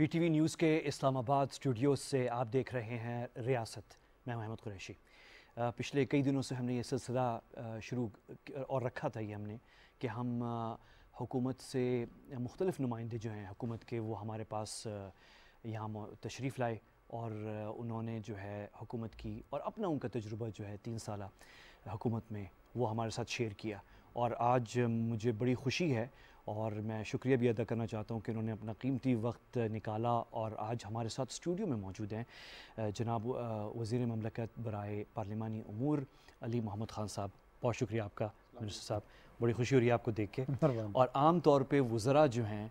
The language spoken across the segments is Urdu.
پی ٹی وی نیوز کے اسلام آباد اسٹوڈیوز سے آپ دیکھ رہے ہیں ریاست. میں محمد قریشی. پچھلے کئی دنوں سے ہم نے یہ سلسلہ شروع اور رکھا تھا یہ ہم نے کہ ہم حکومت سے مختلف نمائندے جو ہیں حکومت کے وہ ہمارے پاس یہاں تشریف لائے اور انہوں نے جو ہے حکومت کی اور اپنا ان کا تجربہ جو ہے 3 سالہ حکومت میں وہ ہمارے ساتھ شیئر کیا. اور آج مجھے بڑی خوشی ہے اور میں شکریہ بھی ادا کرنا چاہتا ہوں کہ انہوں نے اپنا قیمتی وقت نکالا اور آج ہمارے ساتھ اسٹوڈیو میں موجود ہیں جناب وزیر مملکت برائے پارلیمانی امور علی محمد خان صاحب. بہت شکریہ آپ کا منسٹر صاحب, بڑی خوشی ہو رہی ہے آپ کو دیکھ کے. اور عام طور پہ وزراء جو ہیں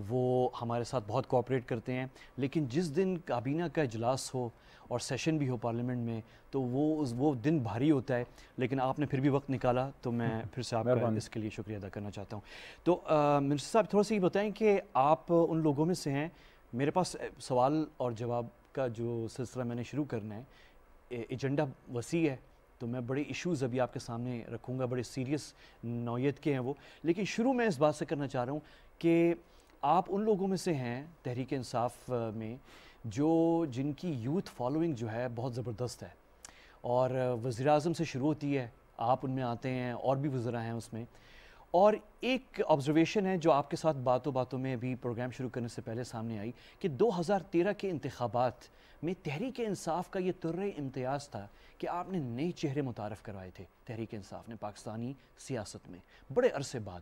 وہ ہمارے ساتھ بہت کوآپریٹ کرتے ہیں, لیکن جس دن کابینہ کا اجلاس ہو اور سیشن بھی ہو پارلیمنٹ میں تو وہ دن بھاری ہوتا ہے, لیکن آپ نے پھر بھی وقت نکالا تو میں پھر سے آپ کا اس کے لیے شکریہ ادا کرنا چاہتا ہوں. تو منسٹر صاحب تھوڑا سا یہ بتائیں کہ آپ ان لوگوں میں سے ہیں, میرے پاس سوال اور جواب کا جو سلسلہ میں نے شروع کرنا ہے, ایجنڈا وسیع ہے تو میں بڑے ایشوز ابھی آپ کے سامنے رکھوں گا, بڑے سیریس نوعیت کے ہیں وہ, لیکن شروع میں اس بات سے کرنا چاہ رہا ہوں کہ آپ ان لوگوں میں سے ہیں تحریک انصاف میں جن کی یوتھ فالوئنگ جو ہے بہت زبردست ہے اور وزیر اعظم سے شروع ہوتی ہے, آپ ان میں آتے ہیں اور بھی وزراء ہیں اس میں. اور ایک آبزرویشن ہے جو آپ کے ساتھ باتوں باتوں میں ابھی پروگرام شروع کرنے سے پہلے سامنے آئی کہ 2013 کے انتخابات میں تحریک انصاف کا یہ طرِ امتیاز تھا کہ آپ نے نئے چہرے متعارف کروائے تھے تحریک انصاف نے پاکستانی سیاست میں بڑے عرصے بعد.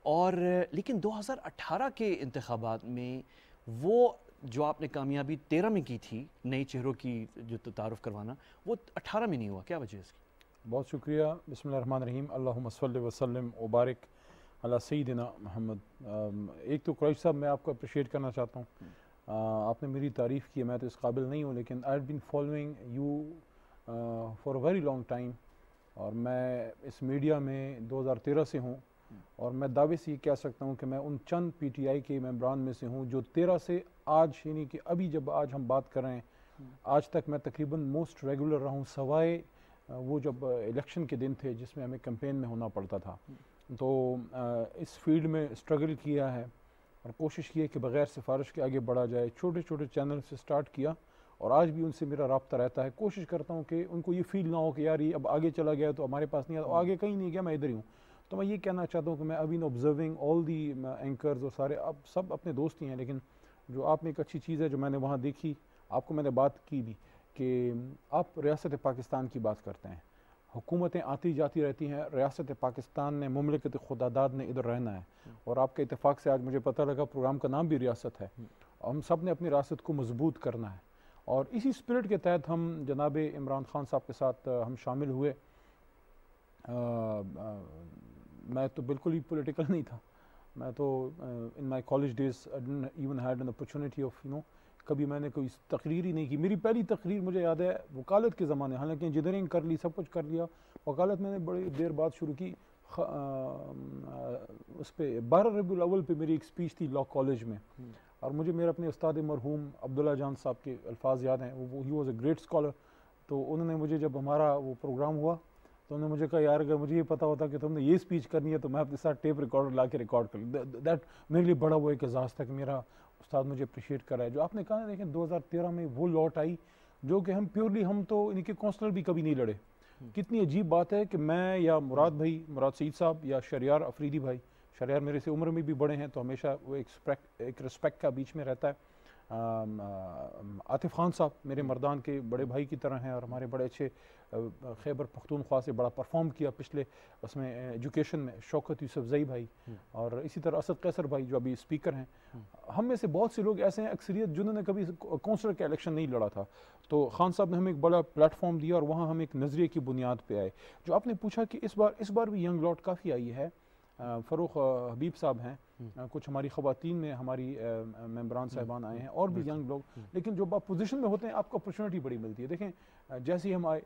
اور لیکن 2018 کے انتخابات میں وہ جو آپ نے کامیابی 13 میں کی تھی نئے چہروں کی جو تعارف کروانا, وہ 18 میں نہیں ہوا, کیا وجہ ہے اس کی؟ بہت شکریہ. بسم اللہ الرحمن الرحیم. اللہم صلی وسلم وبارک علی سیدنا محمد. ایک تو قریش صاحب میں آپ کو اپریشیٹ کرنا چاہتا ہوں, آپ نے میری تعریف کی, میں تو اس قابل نہیں ہوں, لیکن I have been following you for a very long time, اور میں اس میڈیا میں 2013 سے ہوں, اور میں دعوے سے یہ کہہ سکتا ہوں کہ میں ان چند پی ٹی آئی کے ممبران میں سے ہوں جو 13 سے آج, یعنی کہ ابھی جب آج ہم بات کر رہے ہیں, آج تک میں تقریباً موسٹ ریگولر رہا ہوں, سوائے وہ جب الیکشن کے دن تھے جس میں ہمیں کمپین میں ہونا پڑتا تھا. تو اس فیلڈ میں اسٹرگل کیا ہے اور کوشش کی ہے کہ بغیر سفارش کے آگے بڑھا جائے. چھوٹے چھوٹے چینل سے سٹارٹ کیا اور آج بھی ان سے میرا رابطہ رہتا ہے. کوشش کرتا ہوں کہ ان کو یہ فیل نہ ہو کہ یار یہ اب آگے چلا گیا تو ہمارے پاس نہیں آتا, آگے کہیں نہیں گیا, میں ادھر ہی ہوں. تو میں یہ کہنا چاہتا ہوں کہ میں ابھی آبزرونگ آل دی اینکرز اور سارے اب سب اپنے دوست ہی ہیں, لیکن جو آپ نے ایک اچھی چیز ہے جو میں نے وہاں دیکھی, آپ کو میں نے بات کی بھی کہ آپ ریاست پاکستان کی بات کرتے ہیں, حکومتیں آتی جاتی رہتی ہیں, ریاست پاکستان نے مملکت خداداد نے ادھر رہنا ہے, اور آپ کے اتفاق سے آج مجھے پتہ لگا پروگرام کا نام بھی ریاست ہے. ہم سب نے اپنی ریاست کو مضبوط کرنا ہے, اور اسی اسپرٹ کے تحت ہم جناب عمران خان صاحب کے ساتھ ہم شامل ہوئے. میں تو بالکل ہی پولیٹیکل نہیں تھا, میں تو in my college days even had an opportunity of کبھی میں نے کوئی تقریر ہی نہیں کی. میری پہلی تقریر مجھے یاد ہے وکالت کے زمانے, حالانکہ انجینئرنگ کر لی, سب کچھ کر لیا, وکالت میں نے بڑی دیر بعد شروع کی. اس پہ 12 ربیع الاول پہ میری ایک سپیچ تھی لا کالج میں, اور مجھے میرے اپنے استاد مرحوم عبداللہ جان صاحب کے الفاظ یاد ہیں. He was a great scholar. تو انہوں نے مجھے جب ہمارا وہ پروگرام ہوا تو انہوں نے مجھے کہا یار اگر مجھے یہ پتا ہوتا کہ تم نے یہ سپیچ کرنی ہے تو میں اپنے ساتھ ٹیپ ریکارڈر لا کے ریکارڈ کر لوں. دیٹ میرے لیے بڑا وہ ایک اعزاز تھا کہ میرا استاد مجھے اپریشیٹ کر رہا ہے. جو آپ نے کہا دیکھیں 2013 میں وہ لوٹ آئی جو کہ ہم پیورلی, ہم تو ان کے کونسلر بھی کبھی نہیں لڑے. کتنی عجیب بات ہے کہ میں یا مراد سعید صاحب یا شریار افریدی بھائی, شریار میرے سے عمر میں بھی بڑے ہیں تو ہمیشہ وہ ایک رسپیکٹ کا بیچ میں رہتا ہے. عاطف خان صاحب میرے مردان کے بڑے بھائی کی طرح ہیں اور ہمارے بڑے اچھے خیبر پختونخوا سے بڑا پرفارم کیا پچھلے اس میں ایجوکیشن میں. شوکت یوسف زئی بھائی, اور اسی طرح اسد قیصر بھائی جو ابھی اسپیکر ہیں. ہم میں سے بہت سے لوگ ایسے ہیں, اکثریت جنہوں نے کبھی کونسلر کا الیکشن نہیں لڑا تھا. تو خان صاحب نے ہمیں ایک بڑا پلیٹ فارم دیا اور وہاں ہم ایک نظریے کی بنیاد پہ آئے. جو آپ نے پوچھا کہ اس بار بھی ینگ لاٹ کافی آئی ہے. فروخ حبیب صاحب ہیں, کچھ ہماری خواتین میں ہماری ممبران صاحبان آئے ہیں, اور بھی ینگ لوگ. لیکن جو آپ پوزیشن میں ہوتے ہیں آپ کو اپرچونیٹی بڑی ملتی ہے. دیکھیں جیسے ہی ہم آئے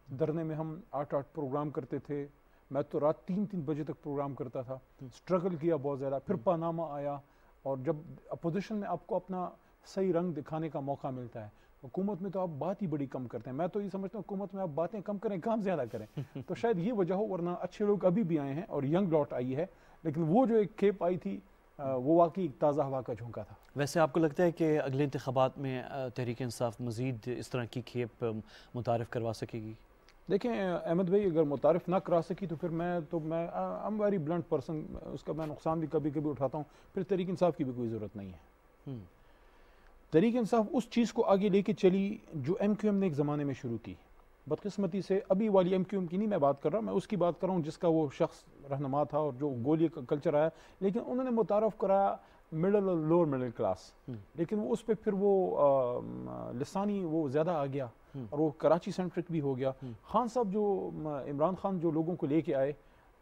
دھرنے میں ہم 8 پروگرام کرتے تھے. میں تو رات 3 بجے تک پروگرام کرتا تھا, سٹرگل کیا بہت زیادہ. پھر پاناما آیا, اور جب اپوزیشن میں آپ کو اپنا صحیح رنگ دکھانے کا موقع ملتا ہے. حکومت میں تو آپ بات ہی بڑی کم کرتے ہیں. میں تو یہ سمجھتا ہوں حکومت میں آپ باتیں کم کریں, کام زیادہ کریں. تو شاید یہ وجہ ہو, ورنہ اچھے لوگ ابھی بھی آئے ہیں اور ینگ لاٹ آئی ہے. لیکن وہ جو ایک کھیپ آئی تھی وہ واقعی ایک تازہ ہوا کا جھونکا تھا. ویسے آپ کو لگتا ہے کہ اگلے انتخابات میں تحریک انصاف مزید اس طرح کی کھیپ متعارف کروا سکے گی؟ دیکھیں احمد بھائی اگر متعارف نہ کرا سکی تو پھر میں ایم ویری بلنٹ پرسن, اس کا میں نقصان بھی کبھی کبھی اٹھاتا ہوں. پھر تحریک انصاف کی بھی کوئی ضرورت نہیں ہے. تحریک انصاف اس چیز کو آگے لے کے چلی جو ایم کیو ایم نے ایک زمانے میں شروع کی. بدقسمتی سے ابھی والی ایم کیو ایم کی نہیں میں بات کر رہا, میں اس کی بات کر رہا ہوں جس کا وہ شخص رہنما تھا اور جو گولی کا کلچر آیا, لیکن انہوں نے متعارف کرایا مڈل اور لوور مڈل کلاس, لیکن وہ اس پہ پھر وہ لسانی وہ زیادہ آ گیا اور وہ کراچی سینٹرک بھی ہو گیا. خان صاحب جو عمران خان جو لوگوں کو لے کے آئے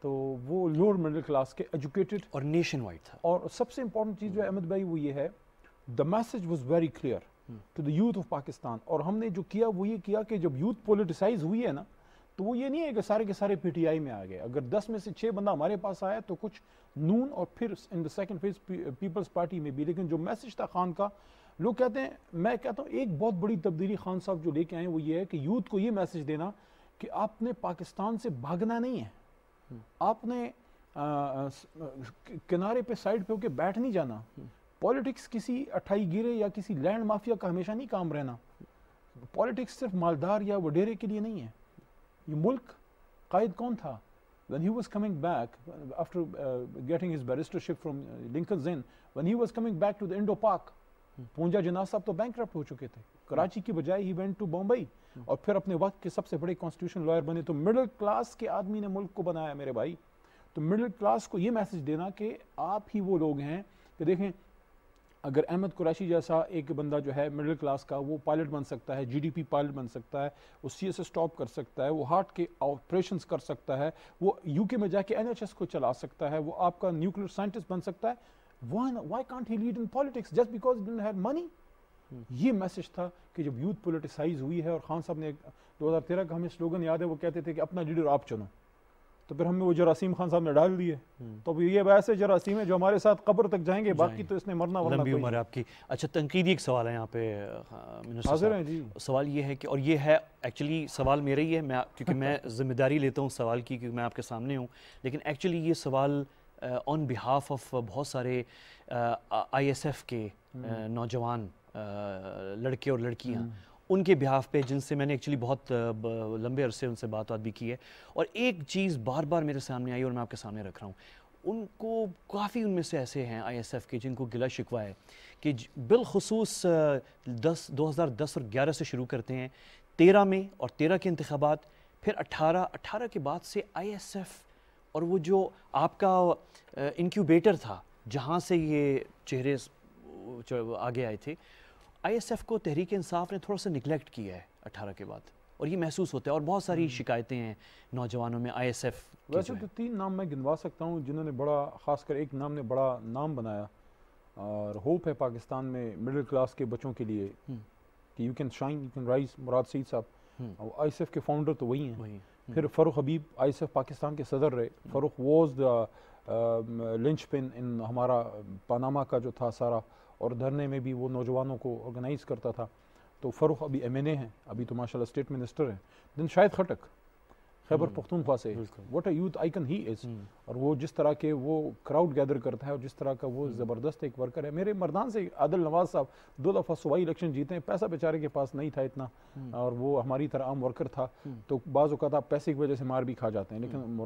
تو وہ لوور مڈل کلاس کے ایجوکیٹڈ اور نیشن وائڈ تھا. اور سب سے امپورٹنٹ چیز جو ہے احمد بھائی وہ یہ ہے, the message was very clear to the youth of Pakistan. اور ہم نے جو کیا وہ یہ کیا کہ جب یوتھ پولیٹیسائز ہوئی ہے نا, تو وہ یہ نہیں ہے کہ سارے کے سارے پی ٹی آئی میں آ گئے. اگر 10 میں سے 6 بندہ ہمارے پاس آیا تو کچھ نون اور پھر in the second phase Peoples Party میں بھی. لیکن جو میسج تھا خان کا, لوگ کہتے ہیں, میں کہتا ہوں ایک بہت بڑی تبدیلی خان صاحب جو لے کے آئے وہ یہ ہے کہ یوتھ کو یہ میسج دینا کہ آپ نے پاکستان سے بھاگنا نہیں ہے, آپ نے کنارے پہ سائڈ پہ ہو کے بیٹھ نہیں جانا. پولیٹکس کسی اٹھائی گیرے یا کسی لینڈ مافیا کا ہمیشہ نہیں کام رہنا. پولیٹکس صرف مالدار یا وڈیرے کے لیے نہیں ہے. یہ ملک قائد کون تھا when he was coming back after getting his barristership from Lincoln's Inn, when he was coming back to the Indo-Pak, Poonja جناح صاحب تو بینکرپٹ ہو چکے تھے. کراچی کی بجائے ہی went to بمبئی اور پھر اپنے وقت کے سب سے بڑے کانسٹیٹیوشن لائر بنے. تو مڈل کلاس کے آدمی نے ملک کو بنایا میرے بھائی. تو مڈل کلاس کو یہ میسج دینا کہ آپ ہی وہ لوگ ہیں کہ دیکھیں اگر احمد قریشی جیسا ایک بندہ جو ہے مڈل کلاس کا, وہ پائلٹ بن سکتا ہے, جی ڈی پی پائلٹ بن سکتا ہے, وہ سی ایس ایس ٹاپ کر سکتا ہے, وہ ہارٹ کے آپریشنز کر سکتا ہے, وہ یو کے میں جا کے این ایچ ایس کو چلا سکتا ہے, وہ آپ کا نیوکلیر سائنٹسٹ بن سکتا ہے, why can't he lead in politics just because he didn't have money? یہ میسج تھا کہ جب یوتھ پولیٹیسائز ہوئی ہے. اور خان صاحب نے 2013 کا ہمیں سلوگن یاد ہے, وہ کہتے تھے کہ اپنا لیڈر آپ چنو. تو پھر ہمیں وہ جراثیم خان صاحب نے ڈال دیے. تو اب یہ ایسے جراثیم ہیں جو ہمارے ساتھ قبر تک جائیں گے, باقی تو اس نے مرنا ورنہ لمبی عمر ہے آپ کی. اچھا تنقیدی ایک سوال ہے یہاں پہ حاضر ہیں جی. سوال یہ ہے کہ, اور یہ ہے ایکچولی سوال میرا ہی ہے, میں کیونکہ میں ذمہ داری لیتا ہوں سوال کی کیونکہ میں آپ کے سامنے ہوں, لیکن ایکچولی یہ سوال آن بہاف آف بہت سارے آئی ایس ایف کے نوجوان لڑکے اور لڑکیاں, ان کے بہاف پہ جن سے میں نے ایکچولی بہت لمبے عرصے ان سے بات بھی کی ہے. اور ایک چیز بار بار میرے سامنے آئی اور میں آپ کے سامنے رکھ رہا ہوں, ان کو کافی ان میں سے ایسے ہیں آئی ایس ایف کے جن کو گلہ شکوہ ہے کہ بالخصوص 2010 اور 11 سے شروع کرتے ہیں, 13 میں اور 13 کے انتخابات, پھر 18 کے بعد سے آئی ایس ایف اور وہ جو آپ کا انکیوبیٹر تھا جہاں سے یہ چہرے آگے آئے تھے, آئی ایس ایف کو تحریک انصاف نے تھوڑا سا نگلیکٹ کیا ہے 18 کے بعد, اور یہ محسوس ہوتا ہے. اور بہت ساری شکایتیں ہیں نوجوانوں میں آئی ایس ایف. ویسے تو 3 نام میں گنوا سکتا ہوں جنہوں نے بڑا, خاص کر ایک نام نے بڑا نام بنایا اور ہوپ ہے پاکستان میں مڈل کلاس کے بچوں کے لیے کہ you can shine, you can rise. Murad Saeed sahab I S F کے فاؤنڈر تو وہی ہیں. پھر Farooq Habib I S F Pakistan کے صدر رہے. فاروق واز دا لنچ پن ان ہمارا پاناما کا جو تھا سارا, اور دھرنے میں بھی وہ نوجوانوں کو آرگنائز کرتا تھا. تو فاروق ابھی ایم این اے ہیں, ابھی تو ماشاء اللہ اسٹیٹ منسٹر ہیں. دین شاہد خٹک خیبر پختونخوا سے, واٹ اے یوتھ آئیکن ہی از. اور وہ جس طرح کے وہ کراؤڈ گیدر کرتا ہے اور جس طرح کا وہ زبردست ایک ورکر ہے. میرے مردان سے عادل نواز صاحب 2 دفعہ صوبائی الیکشن جیتے ہیں, پیسہ بیچارے کے پاس نہیں تھا اتنا, اور وہ ہماری طرح عام ورکر تھا. تو بعض اوقات آپ پیسے کی وجہ سے مار بھی کھا جاتے ہیں, لیکن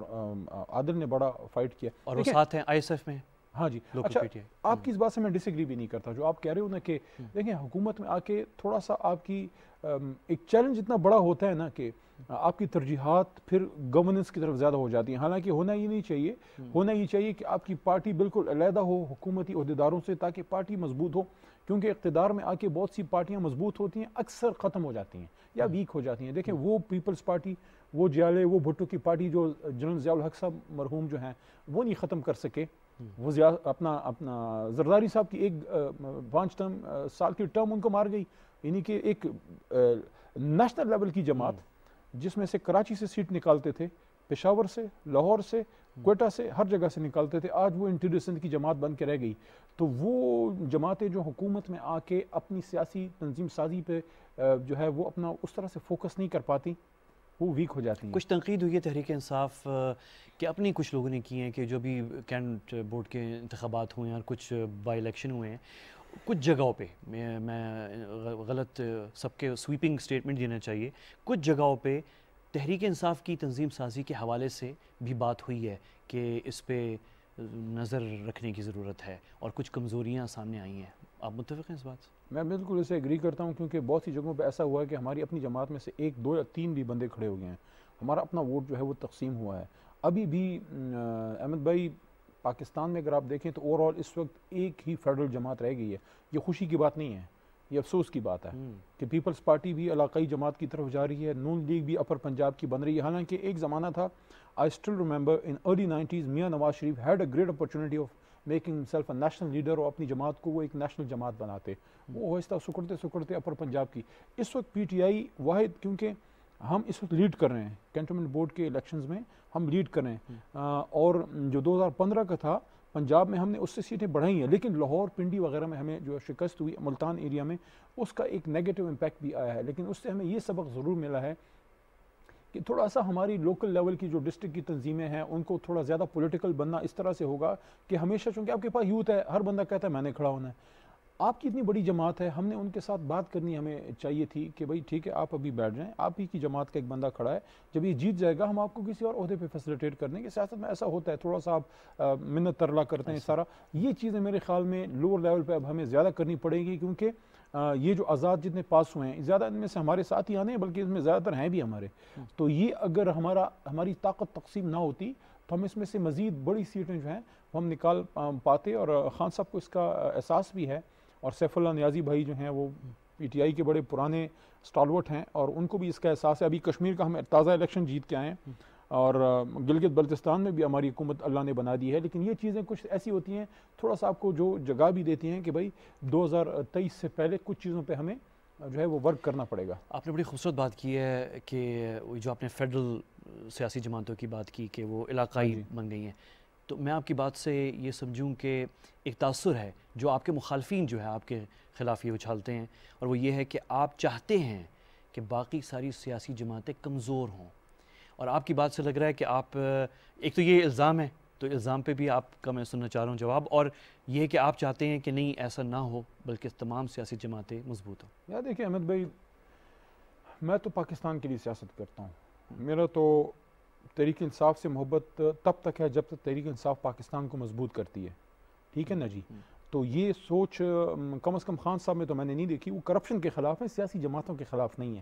عادل نے بڑا فائٹ کیا. اور وہ ساتھ ہیں آئی ایس ایف میں. ہاں جی. اچھا, آپ کی اس بات سے میں ڈس ایگری بھی نہیں کرتا جو آپ کہہ رہے ہو نا کہ دیکھیں حکومت میں آ کے تھوڑا سا آپ کی ایک چیلنج اتنا بڑا ہوتا ہے نا کہ آپ کی ترجیحات پھر گورننس کی طرف زیادہ ہو جاتی ہیں. حالانکہ ہونا ہی نہیں چاہیے. ہونا ہی چاہیے کہ آپ کی پارٹی بالکل علیحدہ ہو حکومتی عہدیداروں سے, تاکہ پارٹی مضبوط ہو. کیونکہ اقتدار میں آ کے بہت سی پارٹیاں مضبوط ہوتی ہیں, اکثر ختم ہو جاتی ہیں یا ویک ہو جاتی ہیں. دیکھیں وہ پیپلز پارٹی, وہ جیالے, وہ بھٹو کی پارٹی جو جنرل ضیاء الحق صاحب مرحوم جو ہیں وہ نہیں ختم کر سکے. وہ اپنا زرداری صاحب کی ایک 5 سال کی ٹرم ان کو مار گئی. یعنی کہ ایک نیشنل لیول کی جماعت جس میں سے کراچی سے سیٹ نکالتے تھے, پشاور سے, لاہور سے, کوئٹہ سے, ہر جگہ سے نکالتے تھے, آج وہ انٹیریئر سندھ کی جماعت بن کے رہ گئی. تو وہ جماعتیں جو حکومت میں آ کے اپنی سیاسی تنظیم سازی پہ جو ہے وہ اپنا اس طرح سے فوکس نہیں کر پاتی, وہ ویک ہو جاتی ہیں. کچھ تنقید ہوئی ہے تحریک انصاف کہ اپنی کچھ لوگوں نے کی ہیں کہ جو بھی کینڈیڈیٹ بورڈ کے انتخابات ہوئے ہیں اور کچھ بائی الیکشن ہوئے ہیں کچھ جگہوں پہ میں غلط سب کے سویپنگ سٹیٹمنٹ دینا چاہیے, کچھ جگہوں پہ تحریک انصاف کی تنظیم سازی کے حوالے سے بھی بات ہوئی ہے کہ اس پہ نظر رکھنے کی ضرورت ہے اور کچھ کمزوریاں سامنے آئی ہیں. آپ متفق ہیں اس بات سے؟ میں بالکل اسے ایگری کرتا ہوں, کیونکہ بہت سی جگہوں پہ ایسا ہوا ہے کہ ہماری اپنی جماعت میں سے 1 2 یا 3 بھی بندے کھڑے ہو گئے ہیں, ہمارا اپنا ووٹ جو ہے وہ تقسیم ہوا ہے. ابھی بھی احمد بھائی پاکستان میں اگر آپ دیکھیں تو اوور آل اس وقت ایک ہی فیڈرل جماعت رہ گئی ہے. یہ خوشی کی بات نہیں ہے, یہ افسوس کی بات ہے کہ پیپلز پارٹی بھی علاقائی جماعت کی طرف جا رہی ہے, نون لیگ بھی اپر پنجاب کی بن رہی ہے. حالانکہ ایک زمانہ تھا, I still remember in early 90s Mian Nawaz Sharif had a great opportunity of making himself a national leader, اور اپنی جماعت کو وہ ایک نیشنل جماعت بناتے. وہ آہستہ سکڑتے اپر پنجاب کی. اس وقت پی ٹی آئی واحد, کیونکہ ہم اس وقت لیڈ کر رہے ہیں کینٹونمنٹ بورڈ کے الیکشنز میں, ہم لیڈ کر رہے ہیں, اور جو 2015 کا تھا پنجاب میں ہم نے اس سے سیٹیں بڑھائی ہیں, لیکن لاہور پنڈی وغیرہ میں ہمیں جو شکست ہوئی ملتان ایریا میں, اس کا ایک نیگیٹو امپیکٹ بھی آیا ہے. لیکن اس سے ہمیں یہ سبق ضرور ملا ہے کہ تھوڑا سا ہماری لوکل لیول کی جو ڈسٹرکٹ کی تنظیمیں ہیں ان کو تھوڑا زیادہ پولیٹیکل بننا اس طرح سے ہوگا کہ ہمیشہ, چونکہ آپ کے پاس یوتھ ہے, ہر بندہ کہتا ہے میں نے کھڑا ہونا ہے. آپ کی اتنی بڑی جماعت ہے, ہم نے ان کے ساتھ بات کرنی ہمیں چاہیے تھی کہ بھائی ٹھیک ہے آپ ابھی بیٹھ جائیں, آپ ہی کی جماعت کا ایک بندہ کھڑا ہے, جب یہ جیت جائے گا ہم آپ کو کسی اور عہدے پہ فیسلیٹیٹ کر دیں گے. سیاست میں ایسا ہوتا ہے, تھوڑا سا آپ منت ترلا کرتے ہیں سارا. یہ چیزیں میرے خیال میں لوور لیول پہ اب ہمیں زیادہ کرنی پڑے گی, کیونکہ یہ جو آزاد جتنے پاس ہوئے ہیں زیادہ ان میں سے ہمارے ساتھ ہی آنے ہیں, بلکہ اس میں زیادہ تر ہیں بھی ہمارے. تو یہ اگر ہماری طاقت تقسیم نہ ہوتی تو ہم اس میں سے مزید بڑی سیٹیں جو ہیں وہ ہم نکال پاتے. اور خان صاحب کو اس کا احساس بھی ہے, اور سیف اللہ نیازی بھائی جو ہیں وہ پی ٹی آئی کے بڑے پرانے اسٹالورٹ ہیں, اور ان کو بھی اس کا احساس ہے. ابھی کشمیر کا ہم تازہ الیکشن جیت کے آئے ہیں, اور گلگت بلتستان میں بھی ہماری حکومت اللہ نے بنا دی ہے. لیکن یہ چیزیں کچھ ایسی ہوتی ہیں تھوڑا سا آپ کو جو جگہ بھی دیتی ہیں کہ بھائی 2023 سے پہلے کچھ چیزوں پہ ہمیں جو ہے وہ ورک کرنا پڑے گا. آپ نے بڑی خوبصورت بات کی ہے کہ جو آپ نے فیڈرل سیاسی جماعتوں کی بات کی کہ وہ علاقائی بن گئی ہیں, تو میں آپ کی بات سے یہ سمجھوں کہ ایک تاثر ہے جو آپ کے مخالفین جو ہے آپ کے خلاف یہ اچھالتے ہیں, اور وہ یہ ہے کہ آپ چاہتے ہیں کہ باقی ساری سیاسی جماعتیں کمزور ہوں. اور آپ کی بات سے لگ رہا ہے کہ آپ, ایک تو یہ الزام ہے, تو الزام پہ بھی آپ کا میں سننا چاہ رہا ہوں جواب, اور یہ کہ آپ چاہتے ہیں کہ نہیں ایسا نہ ہو بلکہ تمام سیاسی جماعتیں مضبوط ہوں. یا دیکھیں احمد بھائی, میں تو پاکستان کے لیے سیاست کرتا ہوں. میرا تو تحریک انصاف سے محبت تب تک ہے جب تک تحریک انصاف پاکستان کو مضبوط کرتی ہے. ٹھیک ہے نا جی. تو یہ سوچ کم از کم خان صاحب میں تو میں نے نہیں دیکھی. وہ کرپشن کے خلاف ہے, سیاسی جماعتوں کے خلاف نہیں ہے.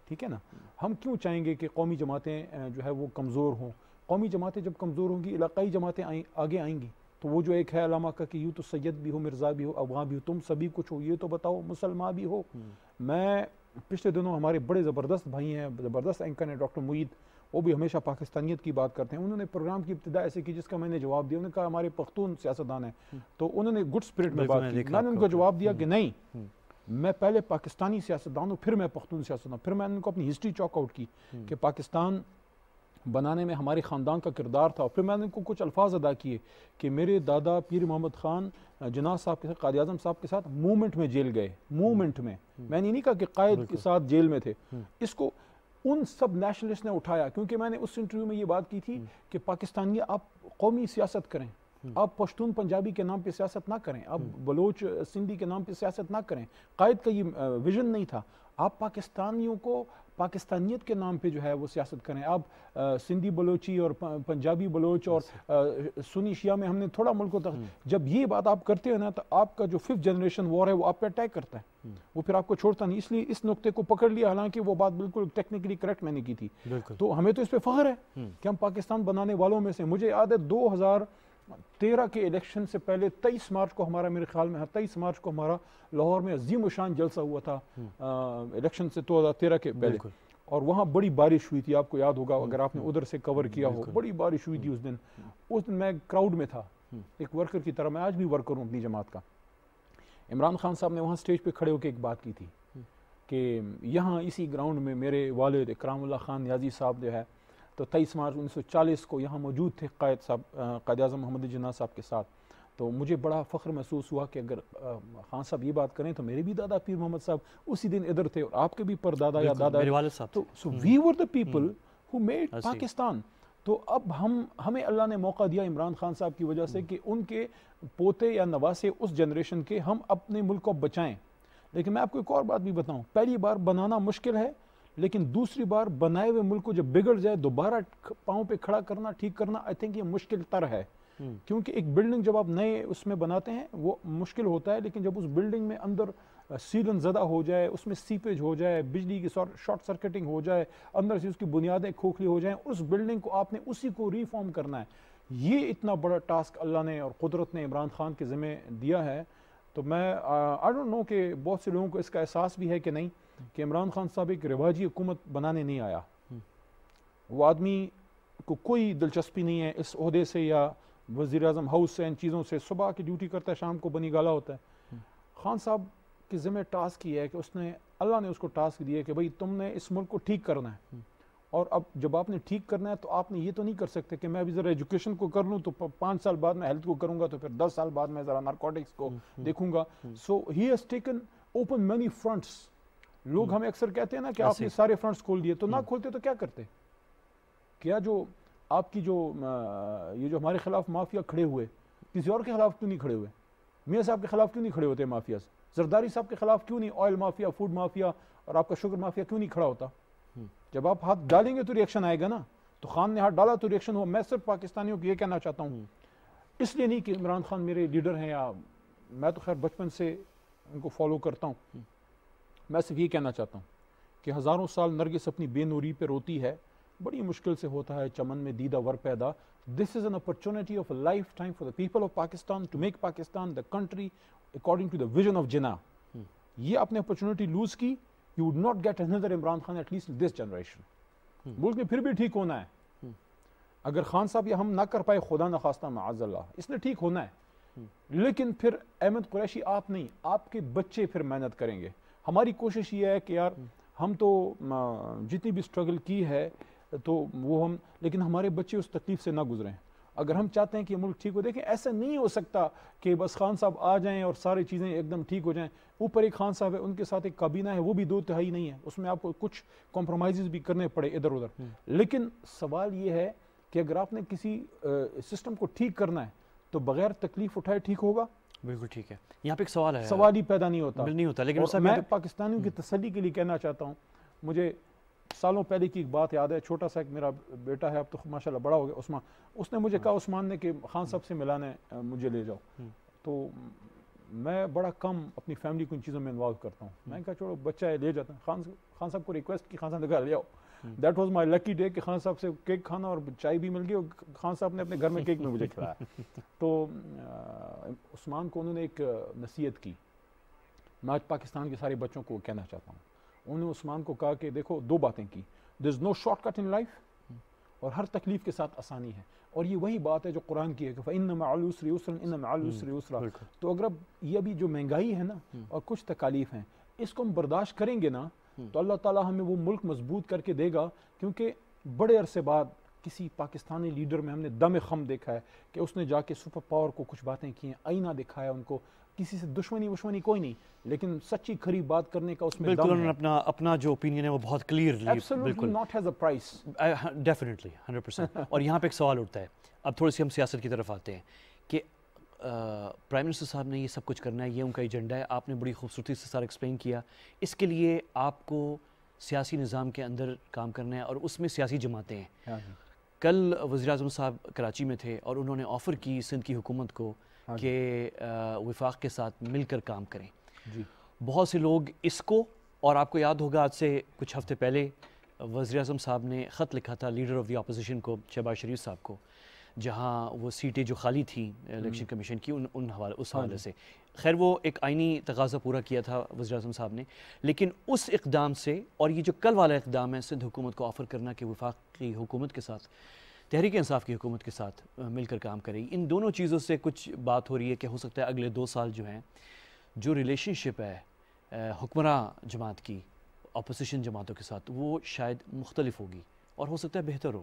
ٹھیک ہے نا. ہم کیوں چاہیں گے کہ قومی جماعتیں جو ہے وہ کمزور ہوں؟ قومی جماعتیں جب کمزور ہوں گی علاقائی جماعتیں آگے آئیں گی. تو وہ جو ایک ہے علامہ کا کہ یوں تو سید بھی ہو, مرزا بھی ہو, افغان بھی ہو, تم سبھی کچھ ہو, یہ تو بتاؤ مسلمان بھی ہو. میں پچھلے دنوں ہمارے بڑے زبردست بھائی ہیں, زبردست اینکر ہیں ڈاکٹر معید, وہ بھی ہمیشہ پاکستانیت کی بات کرتے ہیں. انہوں نے پروگرام کی ابتدا ایسے کی جس کا میں نے جواب دیا. انہوں نے کہا ہمارے پختون سیاستدان ہیں, تو انہوں نے گڈ اسپرٹ میں بات کی. میں نے ان کو جواب دیا کہ نہیں, میں پہلے پاکستانی سیاستدان ہوں, پھر میں پختون سیاستدان. پھر میں نے ان کو اپنی ہسٹری چاک آؤٹ کی کہ پاکستان بنانے میں ہمارے خاندان کا کردار تھا. پھر میں نے ان کو کچھ الفاظ ادا کیے کہ میرے دادا پیر محمد خان جناح صاحب کے ساتھ, قائد اعظم صاحب کے ساتھ موومنٹ میں جیل گئے. موومنٹ میں, میں نے نہیں کہا کہ قائد کے ساتھ جیل میں تھے. اس کو ان سب نیشنلسٹ نے اٹھایا, کیونکہ میں نے اس انٹرویو میں یہ بات کی تھی کہ پاکستانی آپ قومی سیاست کریں, آپ پشتون پنجابی کے نام پہ سیاست نہ کریں, آپ بلوچ سندھی کے نام پہ سیاست نہ کریں. قائد کا یہ ویژن نہیں تھا. آپ پاکستانیوں کو پاکستانیت کے نام پہ جو ہے وہ سیاست کریں. آپ سندھی بلوچی اور پنجابی بلوچ اور سنی شیعہ میں ہم نے تھوڑا ملکوں تک, جب یہ بات آپ کرتے ہیں نا تو آپ کا جو 5th جنریشن وار ہے وہ آپ پہ اٹیک کرتا ہے, وہ پھر آپ کو چھوڑتا نہیں. اس لیے اس نقطے کو پکڑ لیا, حالانکہ وہ بات بالکل ٹیکنیکلی کریکٹ میں نے کی تھی. تو ہمیں تو اس پہ فخر ہے کہ ہم پاکستان بنانے والوں میں سے. مجھے یاد ہے 2013 کے الیکشن سے پہلے 23 مارچ کو ہمارا, میرے خیال میں 23 مارچ کو ہمارا لاہور میں عظیم الشان جلسہ ہوا تھا الیکشن سے 2013 کے پہلے, اور وہاں بڑی بارش ہوئی تھی. آپ کو یاد ہوگا اگر آپ نے ادھر سے کور کیا ہو, بڑی بارش ہوئی تھی اس دن. اس دن میں کراؤڈ میں تھا ایک ورکر کی طرح. میں آج بھی ورکر ہوں اپنی جماعت کا. عمران خان صاحب نے وہاں سٹیج پہ کھڑے ہو کے ایک بات کی تھی کہ یہاں اسی گراؤنڈ میں میرے والد اکرام اللہ خان نیازی صاحب جو ہے, تو 23 مارچ 1940 کو یہاں موجود تھے قائد اعظم محمد جناح صاحب کے ساتھ. تو مجھے بڑا فخر محسوس ہوا کہ اگر خان صاحب یہ بات کریں تو میرے بھی دادا پیر محمد صاحب اسی دن ادھر تھے اور آپ کے بھی پردادا یا دادا. میرے والد صاحب تو so we were the people who made Pakistan. تو اب ہمیں اللہ نے موقع دیا عمران خان صاحب کی وجہ سے کہ ان کے پوتے یا نواسے اس جنریشن کے ہم اپنے ملک کو بچائیں. لیکن میں آپ کو ایک اور بات بھی بتاؤں, پہلی بار بنانا مشکل ہے, لیکن دوسری بار بنائے ہوئے ملک کو جب بگڑ جائے دوبارہ پاؤں پہ کھڑا کرنا, ٹھیک کرنا, آئی تھنک یہ مشکل تر ہے. کیونکہ ایک بلڈنگ جب آپ نئے اس میں بناتے ہیں وہ مشکل ہوتا ہے, لیکن جب اس بلڈنگ میں اندر سیلن زدہ ہو جائے, اس میں سیپیج ہو جائے, بجلی کی شارٹ سرکٹنگ ہو جائے, اندر سے اس کی بنیادیں کھوکھلی ہو جائیں, اس بلڈنگ کو آپ نے اسی کو ری فارم کرنا ہے. یہ اتنا بڑا ٹاسک اللہ نے اور قدرت نے عمران خان کے ذمہ دیا ہے. تو میں آئی ڈونٹ نو کہ بہت سے لوگوں کو اس کا احساس بھی ہے کہ نہیں, کہ عمران خان صاحب ایک رواجی حکومت بنانے نہیں آیا. وہ آدمی کو کوئی دلچسپی نہیں ہے اس عہدے سے یا وزیر اعظم ہاؤس سے, ان چیزوں سے. صبح کی ڈیوٹی کرتا ہے, شام کو بنی گالا ہوتا ہے. خان صاحب کے ذمہ ٹاسک یہ ہے کہ اس نے, اللہ نے اس کو ٹاسک دیا کہ بھئی تم نے اس ملک کو ٹھیک کرنا ہے. اور اب جب آپ نے ٹھیک کرنا ہے تو آپ نے یہ تو نہیں کر سکتے کہ میں ابھی ذرا ایجوکیشن کو کر لوں تو 5 سال بعد میں ہیلتھ کو کروں گا, تو پھر 10 سال بعد میں ذرا نارکوٹکس کو دیکھوں گا. So he has taken open many fronts. لوگ ہمیں اکثر کہتے ہیں نا کہ آپ نے سارے فرنٹس کھول دیے, تو نہ کھولتے تو کیا کرتے؟ کیا جو آپ کی جو یہ جو ہمارے خلاف مافیا کھڑے ہوئے, کسی اور کے خلاف کیوں نہیں کھڑے ہوئے؟ میاں صاحب کے خلاف کیوں نہیں کھڑے ہوتے مافیا سے؟ زرداری صاحب کے خلاف کیوں نہیں آئل مافیا, فوڈ مافیا اور آپ کا شوگر مافیا کیوں نہیں کھڑا ہوتا؟ جب آپ ہاتھ ڈالیں گے تو ریئیکشن آئے گا نا. تو خان نے ہاتھ ڈالا تو ریئیکشن ہوا. میں صرف پاکستانیوں کو یہ کہنا چاہتا ہوں, اس لیے نہیں کہ عمران خان میرے لیڈر ہیں, یا میں تو خیر بچپن سے ان کو فالو کرتا ہوں, میں صرف یہ کہنا چاہتا ہوں کہ ہزاروں سال نرگس اپنی بے نوری پہ روتی ہے, بڑی مشکل سے ہوتا ہے چمن میں دیدہ ور پیدا. This is an opportunity of a lifetime for the people of Pakistan to make Pakistan the country according to the vision of Jinnah. یہ آپ نے اپرچونٹی لوز کی, you would not get another Imran Khan at least in this generation. ملک میں پھر بھی ٹھیک ہونا ہے. اگر خان صاحب یہ ہم نہ کر پائے, خدا نخواستہ معاذ اللہ, اس نے ٹھیک ہونا ہے, لیکن پھر احمد قریشی آپ نہیں, آپ کے بچے پھر محنت کریں گے. ہماری کوشش یہ ہے کہ یار ہم تو جتنی بھی اسٹرگل کی ہے تو وہ ہم, لیکن ہمارے بچے اس تکلیف سے نہ گزریں. اگر ہم چاہتے ہیں کہ یہ ملک ٹھیک ہو, دیکھیں ایسا نہیں ہو سکتا کہ بس خان صاحب آ جائیں اور ساری چیزیں ایک دم ٹھیک ہو جائیں. اوپر ایک خان صاحب ہے, ان کے ساتھ ایک کابینہ ہے, وہ بھی 2/3 نہیں ہے, اس میں آپ کو کچھ کمپرومائزز بھی کرنے پڑے ادھر ادھر. لیکن سوال یہ ہے کہ اگر آپ نے کسی سسٹم کو ٹھیک کرنا ہے تو بغیر تکلیف اٹھائے ٹھیک ہوگا؟ بالکل ٹھیک ہے. یہاں پہ ایک سوال ہے, سوال ہی پیدا نہیں ہوتا. نہیں ہوتا. لیکن میں پاکستانیوں کی تسلی کے لیے کہنا چاہتا ہوں, مجھے سالوں پہلے کی ایک بات یاد ہے. چھوٹا سا ایک میرا بیٹا ہے, اب تو ماشاءاللہ بڑا ہو گیا, عثمان. اس نے مجھے کہا, عثمان نے, کہ خان صاحب سے ملانے مجھے لے جاؤ. تو میں بڑا کم اپنی فیملی کو ان چیزوں میں انوالو کرتا ہوں. میں نے کہا چھوڑو بچہ ہے, لے جاتا ہوں. خان صاحب کو ریکویسٹ کی, خان صاحب نے کہا لے آؤ. That was my lucky day کہ خان صاحب سے کیک کھانا اور چائے بھی مل گئی, اور خان صاحب نے اپنے گھر میں کیک میں مجھے کھلایا. تو عثمان کو انہوں نے ایک نصیحت کی, میں آج پاکستان کے سارے بچوں کو کہنا چاہتا ہوں. انہوں نے عثمان کو کہا کہ دیکھو 2 باتیں کی, there is no shortcut in life, اور ہر تکلیف کے ساتھ آسانی ہے. اور یہ وہی بات ہے جو قرآن کی ہے کہ فَإِنَّ مَعَ الْعُسْرِ يُسْرًا إِنَّ مَعَ الْعُسْرِ يُسْرًا. تو اگر اب یہ ابھی جو مہنگائی ہے نا اور کچھ تکالیف ہیں, اس کو ہم برداشت کریں گے نا تو اللہ تعالیٰ ہمیں وہ ملک مضبوط کر کے دے گا. کیونکہ بڑے عرصے بعد کسی پاکستانی لیڈر میں ہم نے دم خم دیکھا ہے کہ اس نے جا کے سپر پاور کو کچھ باتیں کی ہیں, آئینہ دکھایا ان کو, کسی سے دشمنی کوئی نہیں, لیکن سچی کھری بات کرنے کا اس میں دم ہے. بالکل اپنا جو اوپینین ہے وہ بہت clearly, Absolutely not has a price. Definitely 100%. اور یہاں پہ ایک سوال اٹھتا ہے, اب تھوڑی سی ہم سیاست کی طرف آتے ہیں, کہ پرائم منسٹر صاحب نے یہ سب کچھ کرنا ہے, یہ ان کا ایجنڈا ہے. آپ نے بڑی خوبصورتی سے سارا ایکسپلین کیا. اس کے لیے آپ کو سیاسی نظام کے اندر کام کرنا ہے, اور اس میں سیاسی جماعتیں ہیں. کل وزیر اعظم صاحب کراچی میں تھے اور انہوں نے آفر کی سندھ کی حکومت کو کہ وفاق کے ساتھ مل کر کام کریں. بہت سے لوگ اس کو, اور آپ کو یاد ہوگا آج سے کچھ ہفتے پہلے وزیر اعظم صاحب نے خط لکھا تھا لیڈر آف دی اپوزیشن کو, شہباز شریف صاحب کو, جہاں وہ سیٹیں جو خالی تھیں الیکشن کمیشن کی اس حوالے سے. خیر وہ ایک آئینی تقاضا پورا کیا تھا وزیر اعظم صاحب نے, لیکن اس اقدام سے اور یہ جو کل والا اقدام ہے سندھ حکومت کو آفر کرنا کہ وفاق کی حکومت کے ساتھ, تحریک انصاف کی حکومت کے ساتھ مل کر کام کرے, ان دونوں چیزوں سے کچھ بات ہو رہی ہے کہ ہو سکتا ہے اگلے 2 سال جو ہیں, جو ریلیشن شپ ہے حکمراں جماعت کی اپوزیشن جماعتوں کے ساتھ, وہ شاید مختلف ہوگی اور ہو سکتا ہے بہتر ہو.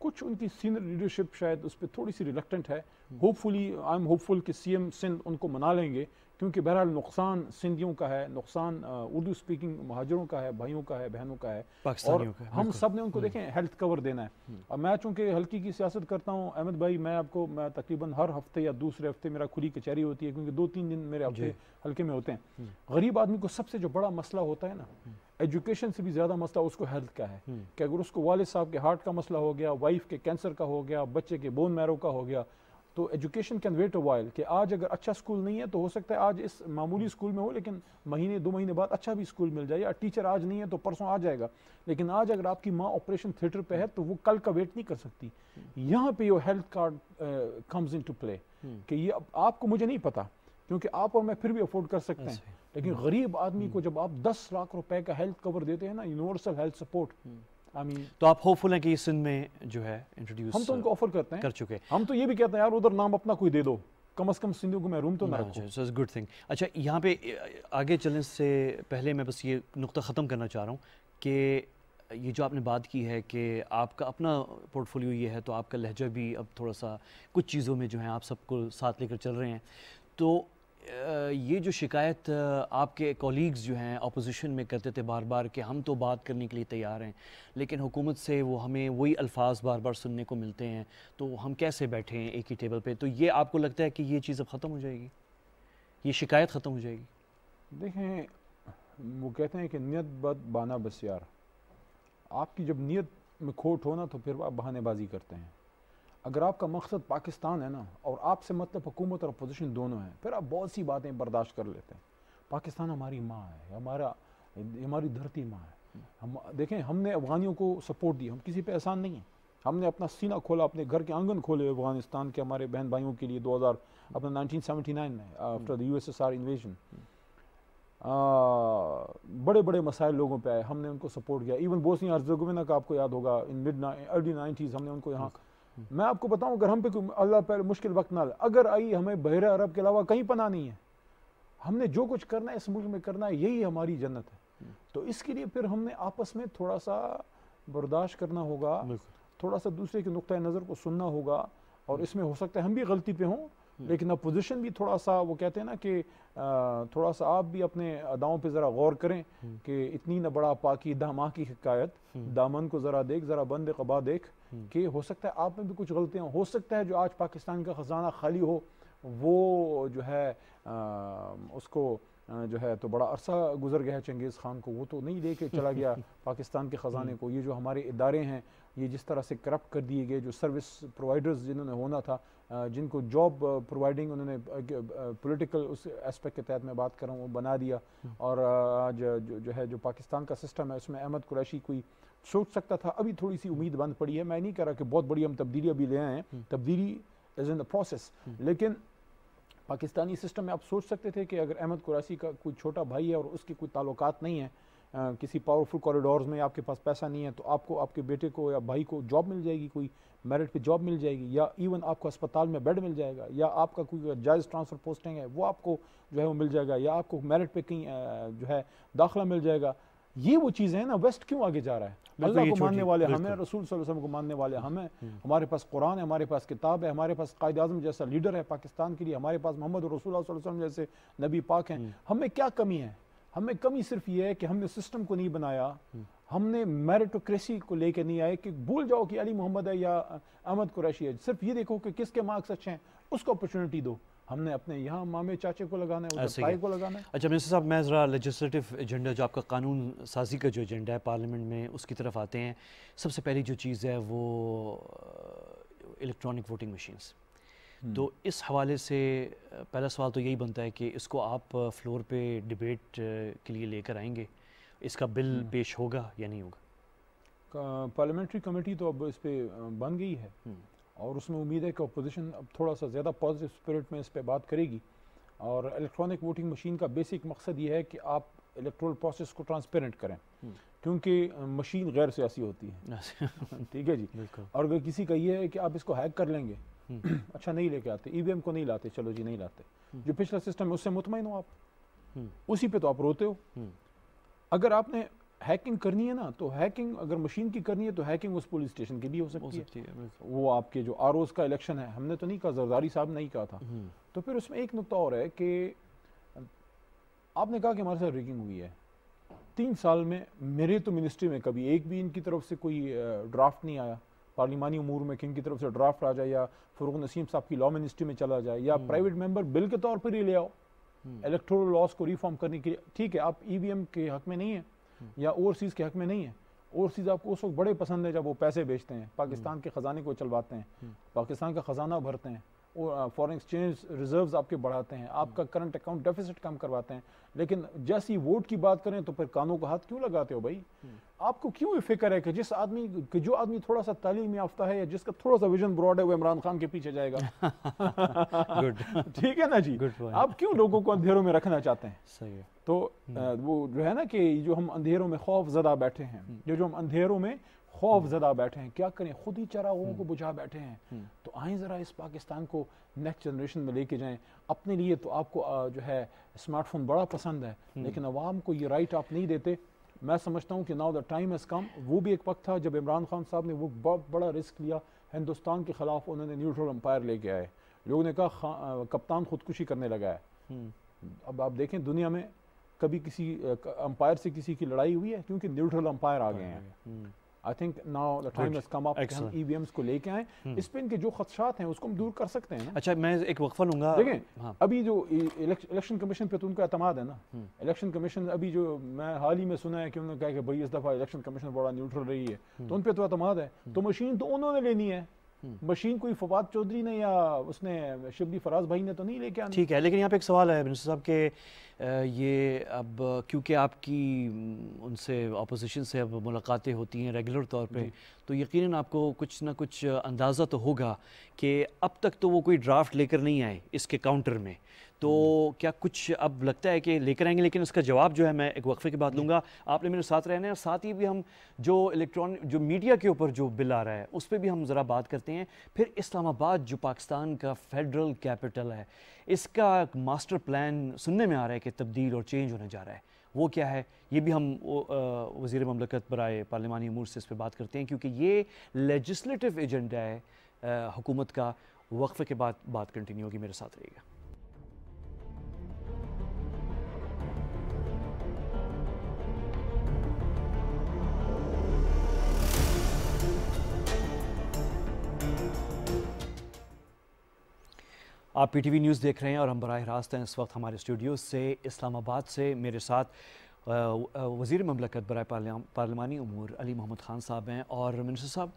کچھ ان کی سینئر لیڈرشپ شاید اس پہ تھوڑی سی ریلیکٹنٹ ہے. ہوپفلی آئی ایم ہوپفل کہ سی ایم سندھ ان کو منا لیں گے, کیونکہ بہرحال نقصان سندھیوں کا ہے, نقصان اردو اسپیکنگ مہاجروں کا ہے, بھائیوں کا ہے, بہنوں کا ہے, اور ہم سب نے ان کو دیکھیں ہیلتھ کور دینا ہے. اور میں چونکہ ہلکی کی سیاست کرتا ہوں احمد بھائی, میں تقریباً ہر ہفتے یا دوسرے ہفتے میرا کھلی کچہری ہوتی ہے, کیونکہ 2-3 دن میرے ہفتے ہلکے میں ہوتے ہیں. غریب آدمی کو سب سے جو بڑا مسئلہ ہوتا ہے نا, ایجوکیشن سے بھی زیادہ مسئلہ اس کو ہیلتھ کا ہے, کہ اگر اس کو والد صاحب کے ہارٹ کا مسئلہ ہو گیا, وائف کے کینسر کا ہو گیا, بچے کے بون میرو کا ہو گیا, تو education can wait a while, کہ آج اگر اچھا اسکول نہیں ہے تو ہو سکتا ہے آج اس معمولی اسکول میں ہو, لیکن مہینے 2 مہینے بعد اچھا بھی اسکول مل جائے, یا ٹیچر آج نہیں ہے تو پرسوں آ جائے گا. لیکن آج اگر آپ کی ماں آپریشن تھیٹر پہ ہے تو وہ کل کا ویٹ نہیں کر سکتی. یہاں پہ یہ health card comes into play, کہ یہ آپ کو مجھے نہیں پتا, کیونکہ آپ اور میں پھر بھی افورڈ کر سکتے ہیں, لیکن غریب آدمی کو جب آپ 10 لاکھ روپے کا ہیلتھ کور دیتے ہیں نا, یونیورسل ہیلتھ سپورٹ, تو آپ ہوپفل ہیں کہ یہ سندھ میں جو ہے انٹروڈیوس ہم تو ان کو آفر کرتے ہیں, کر چکے. ہم تو یہ بھی کہتے ہیں یار ادھر نام اپنا کوئی دے دو, کم از کم سندھیوں کو محروم تو نہ رکھو. Good thing. اچھا, یہاں پہ آگے چلنے سے پہلے میں بس یہ نقطہ ختم کرنا چاہ رہا ہوں کہ یہ جو آپ نے بات کی ہے کہ آپ کا اپنا پورٹ فولیو یہ ہے, تو آپ کا لہجہ بھی اب تھوڑا سا کچھ چیزوں میں جو ہیں آپ سب کو ساتھ لے کر چل رہے ہیں. تو یہ جو شکایت آپ کے کولیگز جو ہیں اپوزیشن میں کرتے تھے بار بار کہ ہم تو بات کرنے کے لیے تیار ہیں, لیکن حکومت سے وہ ہمیں وہی الفاظ بار بار سننے کو ملتے ہیں, تو ہم کیسے بیٹھے ہیں ایک ہی ٹیبل پہ, تو یہ آپ کو لگتا ہے کہ یہ چیز اب ختم ہو جائے گی, یہ شکایت ختم ہو جائے گی؟ دیکھیں, وہ کہتے ہیں کہ نیت بد بانا بسیار. آپ کی جب نیت میں کھوٹ ہو نا تو پھر آپ بہانے بازی کرتے ہیں. اگر آپ کا مقصد پاکستان ہے نا, اور آپ سے مطلب حکومت اور اپوزیشن دونوں ہیں, پھر آپ بہت سی باتیں برداشت کر لیتے ہیں. پاکستان ہماری ماں ہے, ہماری دھرتی ماں ہے. دیکھیں, ہم نے افغانیوں کو سپورٹ دی, ہم کسی پہ احسان نہیں ہیں. ہم نے اپنا سینہ کھولا, اپنے گھر کے آنگن کھولے افغانستان کے ہمارے بہن بھائیوں کے لیے 1979 میں آفٹر دی USSR انویژن. بڑے بڑے مسائل لوگوں پہ آئے, ہم نے ان کو سپورٹ کیا. ایون بوسنیا ہرزیگووینا کا آپ کو یاد ہوگا, ارلی 90s ہم نے ان کو یہاں. میں آپ کو بتاؤں, اگر ہم پہ کوئی اللہ پہ مشکل وقت نہ لے, اگر آئی ہمیں بحیرہ عرب کے علاوہ کہیں پناہ نہیں ہے. ہم نے جو کچھ کرنا ہے اس ملک میں کرنا ہے, یہی ہماری جنت ہے. تو اس کے لیے پھر ہم نے آپس میں تھوڑا سا برداشت کرنا ہوگا, تھوڑا سا دوسرے کے نقطۂ نظر کو سننا ہوگا, اور اس میں ہو سکتا ہے ہم بھی غلطی پہ ہوں, لیکن اپوزیشن بھی تھوڑا سا, وہ کہتے ہیں نا کہ تھوڑا سا آپ بھی اپنے اداؤں پہ ذرا غور کریں, کہ اتنی نہ بڑا پاکی داماں کی حکایت, دامن کو ذرا دیکھ, ذرا بند قبا دیکھ, کہ ہو سکتا ہے آپ میں بھی کچھ غلطیاں ہو سکتا ہے جو آج پاکستان کا خزانہ خالی ہو, وہ جو ہے اس کو جو ہے تو بڑا عرصہ گزر گیا ہے چنگیز خان کو, وہ تو نہیں لے کے چلا گیا پاکستان کے خزانے کو. یہ جو ہمارے ادارے ہیں یہ جس طرح سے کرپٹ کر دیے گئے, جو سروس پرووائڈرز جنہوں نے ہونا تھا, جن کو جاب پرووائڈنگ انہوں نے پولیٹیکل اس اسپیکٹ کے تحت میں بات کر رہا ہوں, وہ بنا دیا. اور آج جو ہے جو پاکستان کا سسٹم ہے اس میں احمد قریشی کوئی سوچ سکتا تھا, ابھی تھوڑی سی امید بند پڑی ہے. میں نہیں کہہ رہا کہ بہت بڑی ہم تبدیلی ابھی لے آئے ہیں, تبدیلی از ان دا پروسیس, لیکن پاکستانی سسٹم میں آپ سوچ سکتے تھے کہ اگر احمد قریشی کا کوئی چھوٹا بھائی ہے اور اس کے کوئی تعلقات نہیں ہیں کسی پاورفل کوریڈورز میں, آپ کے پاس پیسہ نہیں ہے, تو آپ کو آپ کے بیٹے کو یا بھائی کو جاب مل جائے گی, کوئی میرٹ پہ جاب مل جائے گی, یا ایون آپ کو اسپتال میں بیڈ مل جائے گا, یا آپ کا کوئی جائز ٹرانسفر پوسٹنگ ہے وہ آپ کو جو ہے وہ مل جائے گا, یا آپ کو میرٹ پہ کہیں جو ہے داخلہ مل جائے گا. یہ وہ چیزیں ہیں نا. ویسٹ کیوں آگے جا رہا ہے؟ اللہ کو ماننے والے ہمیں, رسول صلی اللہ علیہ وسلم کو ماننے والے ہمیں, ہمارے پاس قرآن ہے, ہمارے پاس کتاب ہے, ہمارے پاس قائد اعظم جیسا لیڈر ہے پاکستان کے لیے, ہمارے پاس محمد رسول اللہ صلی اللہ علیہ وسلم جیسے نبی پاک ہیں. ہمیں کیا کمی ہے؟ ہمیں کمی صرف یہ ہے کہ ہم نے سسٹم کو نہیں بنایا, ہم نے میرٹوکریسی کو لے کے نہیں آئے کہ بھول جاؤ کہ علی محمد ہے یا احمد قریشی ہے, صرف یہ دیکھو کہ کس کے مارکس اچھے ہیں, اس کو اپرچونٹی دو. ہم نے اپنے یہاں مامے چاچے کو لگانا ہے, ادھر تائی کو لگانا ہے. اچھا منسٹر صاحب, میں ذرا لیجسلیٹو ایجنڈا جو آپ کا قانون سازی کا جو ایجنڈا ہے پارلیمنٹ میں, اس کی طرف آتے ہیں. سب سے پہلی جو چیز ہے وہ الیکٹرانک ووٹنگ مشینز. تو اس حوالے سے پہلا سوال تو یہی بنتا ہے کہ اس کو آپ فلور پہ ڈیبیٹ کے لیے لے کر آئیں گے, اس کا بل پیش ہوگا یا نہیں ہوگا؟ پارلیمنٹری کمیٹی تو اب اس پہ بن گئی ہے, اور اس میں امید ہے کہ اپوزیشن اب تھوڑا سا زیادہ پازیٹیو اسپرٹ میں اس پہ بات کرے گی. اور الیکٹرانک ووٹنگ مشین کا بیسک مقصد یہ ہے کہ آپ الیکٹرول پروسیس کو ٹرانسپیرنٹ کریں, کیونکہ مشین غیر سیاسی ہوتی ہے. ٹھیک ہے جی. اور اگر کسی کا یہ ہے کہ آپ اس کو ہیک کر لیں گے, اچھا نہیں لے کے آتے, ای وی ایم کو نہیں لاتے, چلو جی نہیں لاتے, جو پچھلا سسٹم ہے اس سے مطمئن ہو آپ, اسی پہ تو آپ روتے ہو. اگر آپ نے ہیکنگ کرنی ہے نا تو ہیکنگ اگر مشین کی کرنی ہے تو ہیکنگ اس پولیس اسٹیشن کی بھی ہو سکتی ہے. وہ آپ کے جو ROs کا الیکشن ہے ہم نے تو نہیں کہا, زرداری صاحب نے نہیں کہا تھا. تو پھر اس میں ایک نقطہ اور ہے کہ آپ نے کہا کہ ہمارے ساتھ ریگنگ ہوئی ہے. 3 سال میں میرے تو منسٹری میں کبھی ایک بھی ان کی طرف سے کوئی ڈرافٹ نہیں آیا. پارلیمانی امور میں کہ ان کی طرف سے ڈرافٹ آ جائے یا فروغ نسیم صاحب کی لا منسٹری میں چلا جائے یا پرائیویٹ ممبر بل کے طور پر ہی لے آؤ الیکٹورل لاس کو ریفارم کرنے کے لیے. ٹھیک ہے آپ EVM کے حق میں نہیں ہیں یا اوورسیز کے حق میں نہیں ہیں. اوورسیز آپ کو اس وقت بڑے پسند ہے جب وہ پیسے بیچتے ہیں, پاکستان کے خزانے کو چلواتے ہیں, پاکستان کا خزانہ بھرتے ہیں, اور فارن ایکسچینج ریزروز آپ کے بڑھاتے ہیں, آپ کا کرنٹ اکاؤنٹ ڈیفیسٹ کم کرواتے ہیں. لیکن جیسی ووٹ کی بات کریں تو پھر کانوں کا ہاتھ کیوں لگاتے ہو بھائی؟ آپ کو کیوں یہ فکر ہے کہ جو آدمی تھوڑا سا تعلیم یافتہ ہے یا جس کا تھوڑا سا ویژن براڈ ہے وہ عمران خان کے پیچھے جائے گا؟ ٹھیک ہے نا جی, آپ کیوں لوگوں کو اندھیروں میں رکھنا چاہتے ہیں؟ صحیح ہے. تو وہ جو ہے نا کہ جو ہم اندھیروں میں خوف زدہ بیٹھے ہیں, جو ہم اندھیروں میں خوف زدہ بیٹھے ہیں, کیا کریں, خود ہی چراغوں کو بجھا بیٹھے ہیں. تو آئیں ذرا اس پاکستان کو نیکسٹ جنریشن میں لے کے جائیں. اپنے لیے تو آپ کو جو ہے اسمارٹ فون بڑا پسند ہے, لیکن عوام کو یہ رائٹ آپ نہیں دیتے. میں سمجھتا ہوں کہ now the time has come. وہ بھی ایک وقت تھا جب عمران خان صاحب نے وہ بہت بڑا رسک لیا, ہندوستان کے خلاف انہوں نے نیوٹرل امپائر لے کے آئے. لوگوں نے کہا کپتان خودکشی کرنے لگا ہے. اب آپ دیکھیں دنیا میں کبھی کسی امپائر سے کسی کی لڑائی ہوئی ہے کیونکہ نیوٹرل امپائر آ گئے ہیں. I think now the time has come up کہ ہم EVMs کو لے کے آئیں. اس پہ ان کے جو خدشات ہیں اس کو ہم دور کر سکتے ہیں. اچھا میں ایک وقفہ لوں گا. دیکھیں ابھی جو الیکشن کمیشن پہ تو ان کا اعتماد ہے نا. الیکشن کمیشن ابھی جو میں حال ہی میں سنا ہے کہ انہوں نے کہا کہ بھائی اس دفعہ الیکشن کمیشن بڑا نیوٹرل رہی ہے, تو ان پہ تو اعتماد ہے. تو مشین تو انہوں نے لینی ہے, مشین کوئی فواد چودھری نے یا اس نے شبلی فراز بھائی نے تو نہیں لے کے آنی. ٹھیک ہے, لیکن یہاں پہ ایک سوال ہے منسٹر صاحب کہ یہ اب کیونکہ آپ کی ان سے اپوزیشن سے اب ملاقاتیں ہوتی ہیں ریگولر طور پہ, تو یقیناً آپ کو کچھ نہ کچھ اندازہ تو ہوگا کہ اب تک تو وہ کوئی ڈرافٹ لے کر نہیں آئے اس کے کاؤنٹر میں. تو کیا کچھ اب لگتا ہے کہ لے کر آئیں گے؟ لیکن اس کا جواب جو ہے میں ایک وقفے کے بعد لوں گا. آپ نے میرے ساتھ رہنا ہے, اور ساتھ ہی بھی ہم جو میڈیا کے اوپر جو بل آ رہا ہے اس پہ بھی ہم ذرا بات کرتے ہیں. پھر اسلام آباد جو پاکستان کا فیڈرل کیپٹل ہے, اس کا ماسٹر پلان سننے میں آ رہا ہے کہ تبدیل اور چینج ہونے جا رہا ہے. وہ کیا ہے یہ بھی ہم وزیر مملکت برائے پارلیمانی امور سے اس پہ بات کرتے ہیں, کیونکہ یہ لیجسلیٹو ایجنڈا ہے حکومت کا. وقفے کے بعد بات کنٹینیو ہوگی, میرے ساتھ رہیے گا. آپ PTV نیوز دیکھ رہے ہیں اور ہم براہ راست ہیں اس وقت ہمارے اسٹوڈیو سے اسلام آباد سے. میرے ساتھ وزیر مملکت برائے پارلیمانی امور علی محمد خان صاحب ہیں. اور منسٹر صاحب,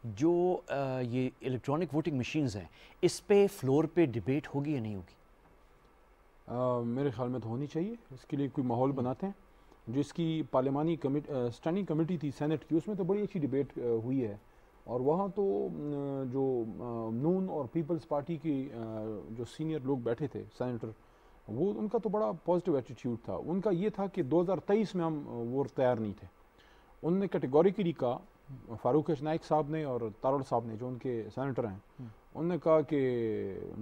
جو یہ الیکٹرانک ووٹنگ مشینز ہیں اس پہ فلور پہ ڈیبیٹ ہوگی یا نہیں ہوگی؟ میرے خیال میں تو ہونی چاہیے. اس کے لیے کوئی ماحول بناتے ہیں. جو اس کی پارلیمانی اسٹینڈنگ کمیٹی تھی سینٹ کی, اس میں تو بڑی اچھی ڈیبیٹ ہوئی ہے. اور وہاں تو جو نون اور پیپلز پارٹی کی جو سینئر لوگ بیٹھے تھے سینیٹر, وہ ان کا تو بڑا پازیٹیو ایٹیٹیوڈ تھا. ان کا یہ تھا کہ 2023 میں ہم وہ تیار نہیں تھے. انہوں نے کیٹیگوریکلی کہا, فاروق نائک صاحب نے اور تارڑ صاحب نے جو ان کے سینیٹر ہیں, انہوں نے کہا کہ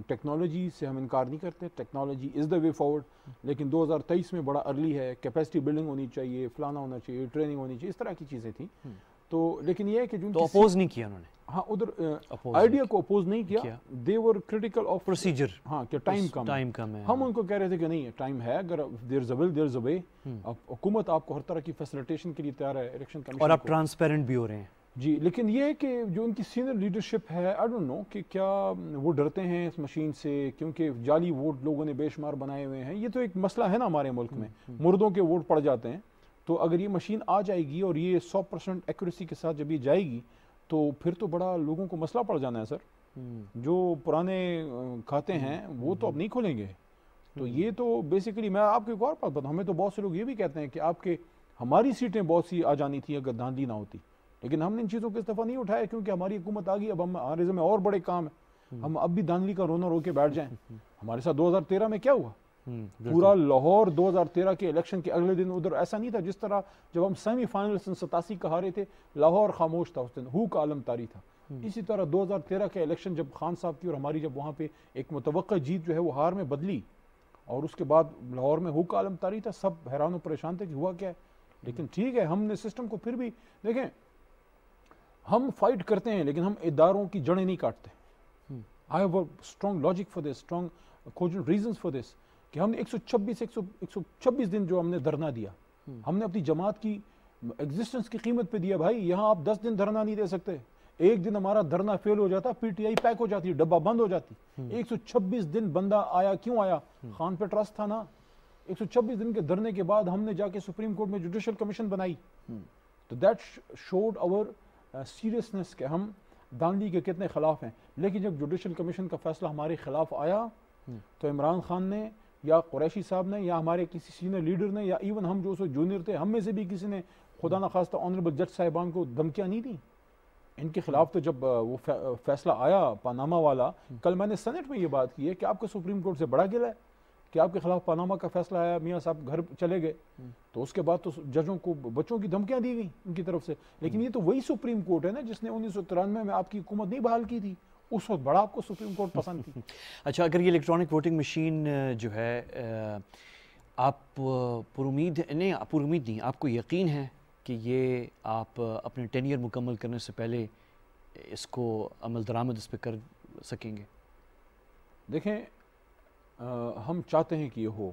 ٹیکنالوجی سے ہم انکار نہیں کرتے, technology is the way forward, لیکن 2023 میں بڑا ارلی ہے, کیپیسٹی بلڈنگ ہونی چاہیے, فلانا ہونا چاہیے, ٹریننگ ہونی چاہیے, اس طرح کی چیزیں تھیں. تو لیکن یہ ہے کہ جو تو اپوز نہیں کیا انہوں نے, ہاں ادھر آئیڈیا کو اپوز نہیں کیا. دے ور کرٹیکل آف پروسیجر, ہاں کہ ٹائم کم ہے. ہم ان کو کہہ رہے تھے کہ نہیں ٹائم ہے, اگر دیر از اے ول دیر از اے وے. حکومت آپ کو ہر طرح کی فیسیلیٹیشن کے لیے تیار ہے, الیکشن کمیشن, اور آپ ٹرانسپیرنٹ بھی ہو رہے ہیں. جی, لیکن یہ ہے کہ جو ان کی سینئر لیڈرشپ ہے, آئی ڈونٹ نو کہ کیا وہ ڈرتے ہیں اس مشین سے, کیونکہ جعلی ووٹ لوگوں نے بے شمار بنائے ہوئے ہیں. یہ تو ایک مسئلہ ہے نا ہمارے ملک میں, مردوں کے ووٹ پڑ جاتے ہیں. تو اگر یہ مشین آ جائے گی اور یہ 100% ایکوریسی کے ساتھ جب یہ جائے گی تو پھر تو بڑا لوگوں کو مسئلہ پڑ جانا ہے سر. جو پرانے کھاتے ہیں وہ تو اب نہیں کھولیں گے. تو یہ تو بیسیکلی میں آپ کو ایک اور بات بتاؤں, ہمیں تو بہت سے لوگ یہ بھی کہتے ہیں کہ آپ کے ہماری سیٹیں بہت سی آ جانی تھی اگر دھاندلی نہ ہوتی, لیکن ہم نے ان چیزوں کو اس دفعہ نہیں اٹھایا کیونکہ ہماری حکومت آ گئی. اب ہمارے ذمہ اور بڑے کام ہیں, ہم اب بھی دھاندلی کا رونا رو کے بیٹھ جائیں. ہمارے ساتھ 2013 میں کیا ہوا, پورا لاہور 2013 کے الیکشن کے اگلے دن ادھر ایسا نہیں تھا جس طرح جب ہم سیمی فائنل 87 کا ہارے تھے, لاہور خاموش تھا اس دن, ہو کا عالم طاری تھا. اسی طرح 2013 کے الیکشن جب خان صاحب کی اور ہماری جب وہاں پہ ایک متوقع جیت جو ہے وہ ہار میں بدلی, اور اس کے بعد لاہور میں ہو کا عالم طاری تھا. سب حیران و پریشان تھے کہ ہوا کیا ہے. لیکن ٹھیک ہے ہم نے سسٹم کو پھر بھی دیکھیں ہم فائٹ کرتے ہیں لیکن ہم اداروں کی جڑیں نہیں کاٹتے. I have a strong logic for this, strong cogent reasons for this, کہ ہم نے 126 دن جو ہم نے دھرنا دیا, ہم نے اپنی جماعت کی ایگزسٹنس کی قیمت پہ دیا. بھائی یہاں آپ 10 دن دھرنا نہیں دے سکتے, ایک دن ہمارا دھرنا فیل ہو جاتا, پی ٹی آئی پیک ہو جاتی, ڈبہ بند ہو جاتی. 126 دن بندہ آیا, کیوں آیا؟ خان پہ ٹرسٹ تھا نا. 126 دن کے دھرنے کے بعد ہم نے جا کے سپریم کورٹ میں جوڈیشل کمیشن بنائی. تو دیٹ شوڈ آور سیریسنس کہ ہم دانڈی کے کتنے خلاف ہیں. لیکن جب جوڈیشل کمیشن کا فیصلہ ہمارے خلاف آیا تو عمران خان نے یا قریشی صاحب نے یا ہمارے کسی سینئر لیڈر نے یا ایون ہم جو جونیئر تھے, ہم میں سے بھی کسی نے خدا نخواستہ آنریبل جج صاحبان کو دھمکیاں نہیں دیں ان کے خلاف. تو جب وہ فیصلہ آیا پاناما والا, کل میں نے سینٹ میں یہ بات کی ہے کہ آپ کو سپریم کورٹ سے بڑا گلہ ہے کہ آپ کے خلاف پاناما کا فیصلہ آیا, میاں صاحب گھر چلے گئے, تو اس کے بعد تو ججوں کو بچوں کی دھمکیاں دی گئیں ان کی طرف سے. لیکن یہ تو وہی سپریم کورٹ ہے نا جس نے 1993 میں آپ کی حکومت نہیں بحال کی تھی, اس وقت بڑا آپ کو سپریم کورٹ پسند تھی. اچھا, اگر یہ الیکٹرانک ووٹنگ مشین جو ہے, آپ پر امید نہیں, آپ کو یقین ہے کہ یہ آپ اپنے ٹینیئر مکمل کرنے سے پہلے اس کو عمل درآمد اس پہ کر سکیں گے؟ دیکھیں ہم چاہتے ہیں کہ یہ ہو,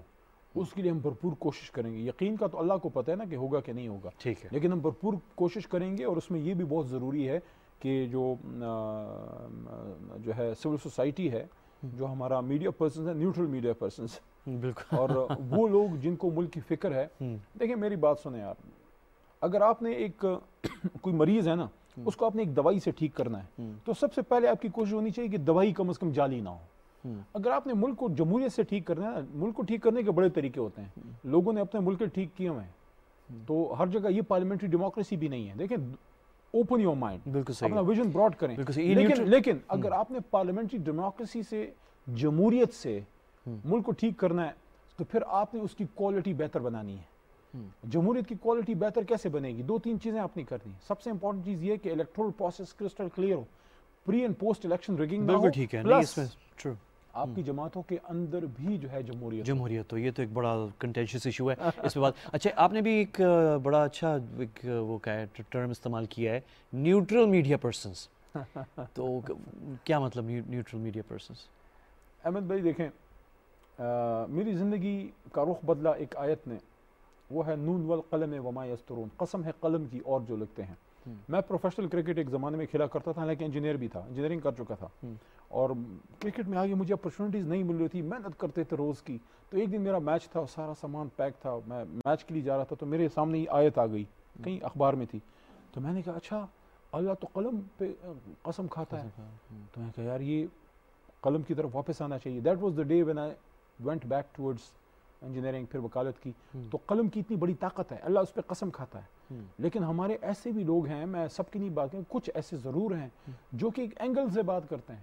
اس کے لیے ہم بھرپور کوشش کریں گے. یقین کا تو اللہ کو پتہ ہے نا کہ ہوگا کہ نہیں ہوگا, ٹھیک ہے, لیکن ہم بھرپور کوشش کریں گے. اور اس میں یہ بھی بہت ضروری ہے کہ جو ہے سول سوسائٹی ہے, جو ہمارا میڈیا پرسنز ہے, نیوٹرل میڈیا پرسنز, بالکل, اور وہ لوگ جن کو ملک کی فکر ہے. دیکھیں میری بات سنیں یار, اگر آپ نے ایک کوئی مریض ہے نا, اس کو آپ نے ایک دوائی سے ٹھیک کرنا ہے, تو سب سے پہلے آپ کی کوشش ہونی چاہیے کہ دوائی کم از کم جعلی نہ ہو. اگر آپ نے ملک کو جمہوریت سے ٹھیک کرنا ہے, ملک کو ٹھیک کرنے کے بڑے طریقے ہوتے ہیں, لوگوں نے اپنے ملک کے ٹھیک کیے ہوئے ہیں, تو ہر جگہ یہ پارلیمنٹری ڈیموکریسی بھی نہیں ہے. دیکھیں اوپن یور مائنڈ, بالکل صحیح, اپنا ویژن براڈ کریں. لیکن اگر آپ نے پارلیمنٹری ڈیموکریسی سے, جمہوریت سے ملک کو ٹھیک کرنا ہے, تو پھر آپ نے اس کی کوالٹی بہتر بنانی ہے. جمہوریت کی کوالٹی بہتر کیسے بنے گی؟ 2-3 چیزیں آپ نے کرنی. سب سے امپورٹنٹ چیز یہ کہ الیکٹورل پروسیس کرسٹل کلیئر ہو, pre and post election rigging نہ ہو. ٹھیک ہے, آپ کی جماعتوں کے اندر بھی جو ہے جمہوریت تو یہ تو ایک بڑا کنٹینشس ایشو ہے اس پہ بات. اچھا, آپ نے بھی ایک بڑا اچھا وہ کیا ہے ٹرم استعمال کیا ہے, نیوٹرل میڈیا پرسنز. تو کیا مطلب نیوٹرل میڈیا پرسنز؟ احمد بھائی دیکھیں, میری زندگی کا رخ بدلا ایک آیت نے, وہ ہے نون والقلم وما یسطرون, قسم ہے قلم کی اور جو لکھتے ہیں. میں پروفیشنل کرکٹ ایک زمانے میں کھیلا کرتا تھا, لیکن انجینئر بھی تھا, انجینئرنگ کر چکا تھا, اور کرکٹ میں آگے مجھے اپرچونٹیز نہیں مل رہی تھی, محنت کرتے تھے روز کی. تو ایک دن میرا میچ تھا, سارا سامان پیک تھا, میں میچ کے لیے جا رہا تھا, تو میرے سامنے یہ آیت آ گئی, کہیں اخبار میں تھی. تو میں نے کہا اچھا اللہ تو قلم پہ قسم کھاتا ہے. تو میں نے کہا یار یہ قلم کی طرف واپس آنا چاہیے. That was the day when I went back towards engineering, پھر وکالت کی. تو قلم کی اتنی بڑی طاقت ہے, اللہ اس پہ قسم کھاتا ہے. لیکن ہمارے ایسے بھی لوگ ہیں, میں سب کی نہیں بات کروں, کچھ ایسے ضرور ہیں جو کہ ایک اینگل سے بات کرتے ہیں.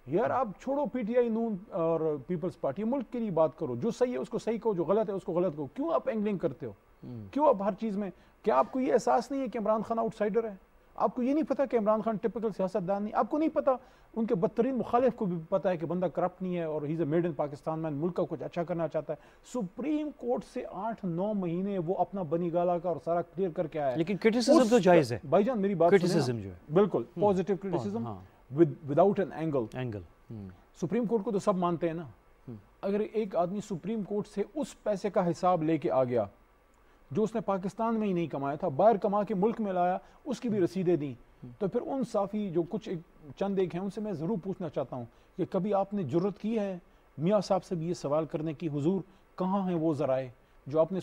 یار آپ چھوڑو پی ٹی آئی, نون اور پیپلز پارٹی, ملک کے لیے بات کرو. جو صحیح ہے اس کو صحیح کہو, جو غلط ہے اس کو غلط کہو. کیوں آپ اینگلنگ کرتے ہو؟ کیوں آپ ہر چیز میں, کیا آپ کو یہ احساس نہیں ہے کہ عمران خان آؤٹ سائڈر ہے؟ آپ کو یہ نہیں پتا کہ عمران خان ٹپکل سیاستدان نہیں؟ آپ کو نہیں پتا ان کے بدترین مخالف کو بھی پتا ہے کہ بندہ کرپٹ نہیں ہے اور ہی از اے میڈ ان پاکستان مین, ملک کا کچھ اچھا کرنا چاہتا ہے. سپریم کورٹ سے 8-9 مہینے وہ اپنا بنی گالا کا اور سارا کلیئر کر کے آیا ہے. لیکن کرٹیسزم تو جائز ہے بھائی جان, میری بات کرٹیسزم جو ہے بالکل positive criticism without an angle. Supreme court کو تو سب مانتے ہیں نا. اگر ایک آدمی سپریم کورٹ سے اس پیسے کا حساب لے کے آ گیا جو اس نے پاکستان میں ہی نہیں کمایا تھا, باہر کما کے ملک میں لایا, اس کی بھی رسیدیں دیں, تو پھر ان صافی جو کچھ چند ایک ہیں ان سے میں ضرور پوچھنا چاہتا ہوں کہ کبھی آپ نے جرت کی ہے میاں صاحب سے بھی یہ سوال کرنے کی, حضور کہاں ہیں وہ ذرائع جو آپ نے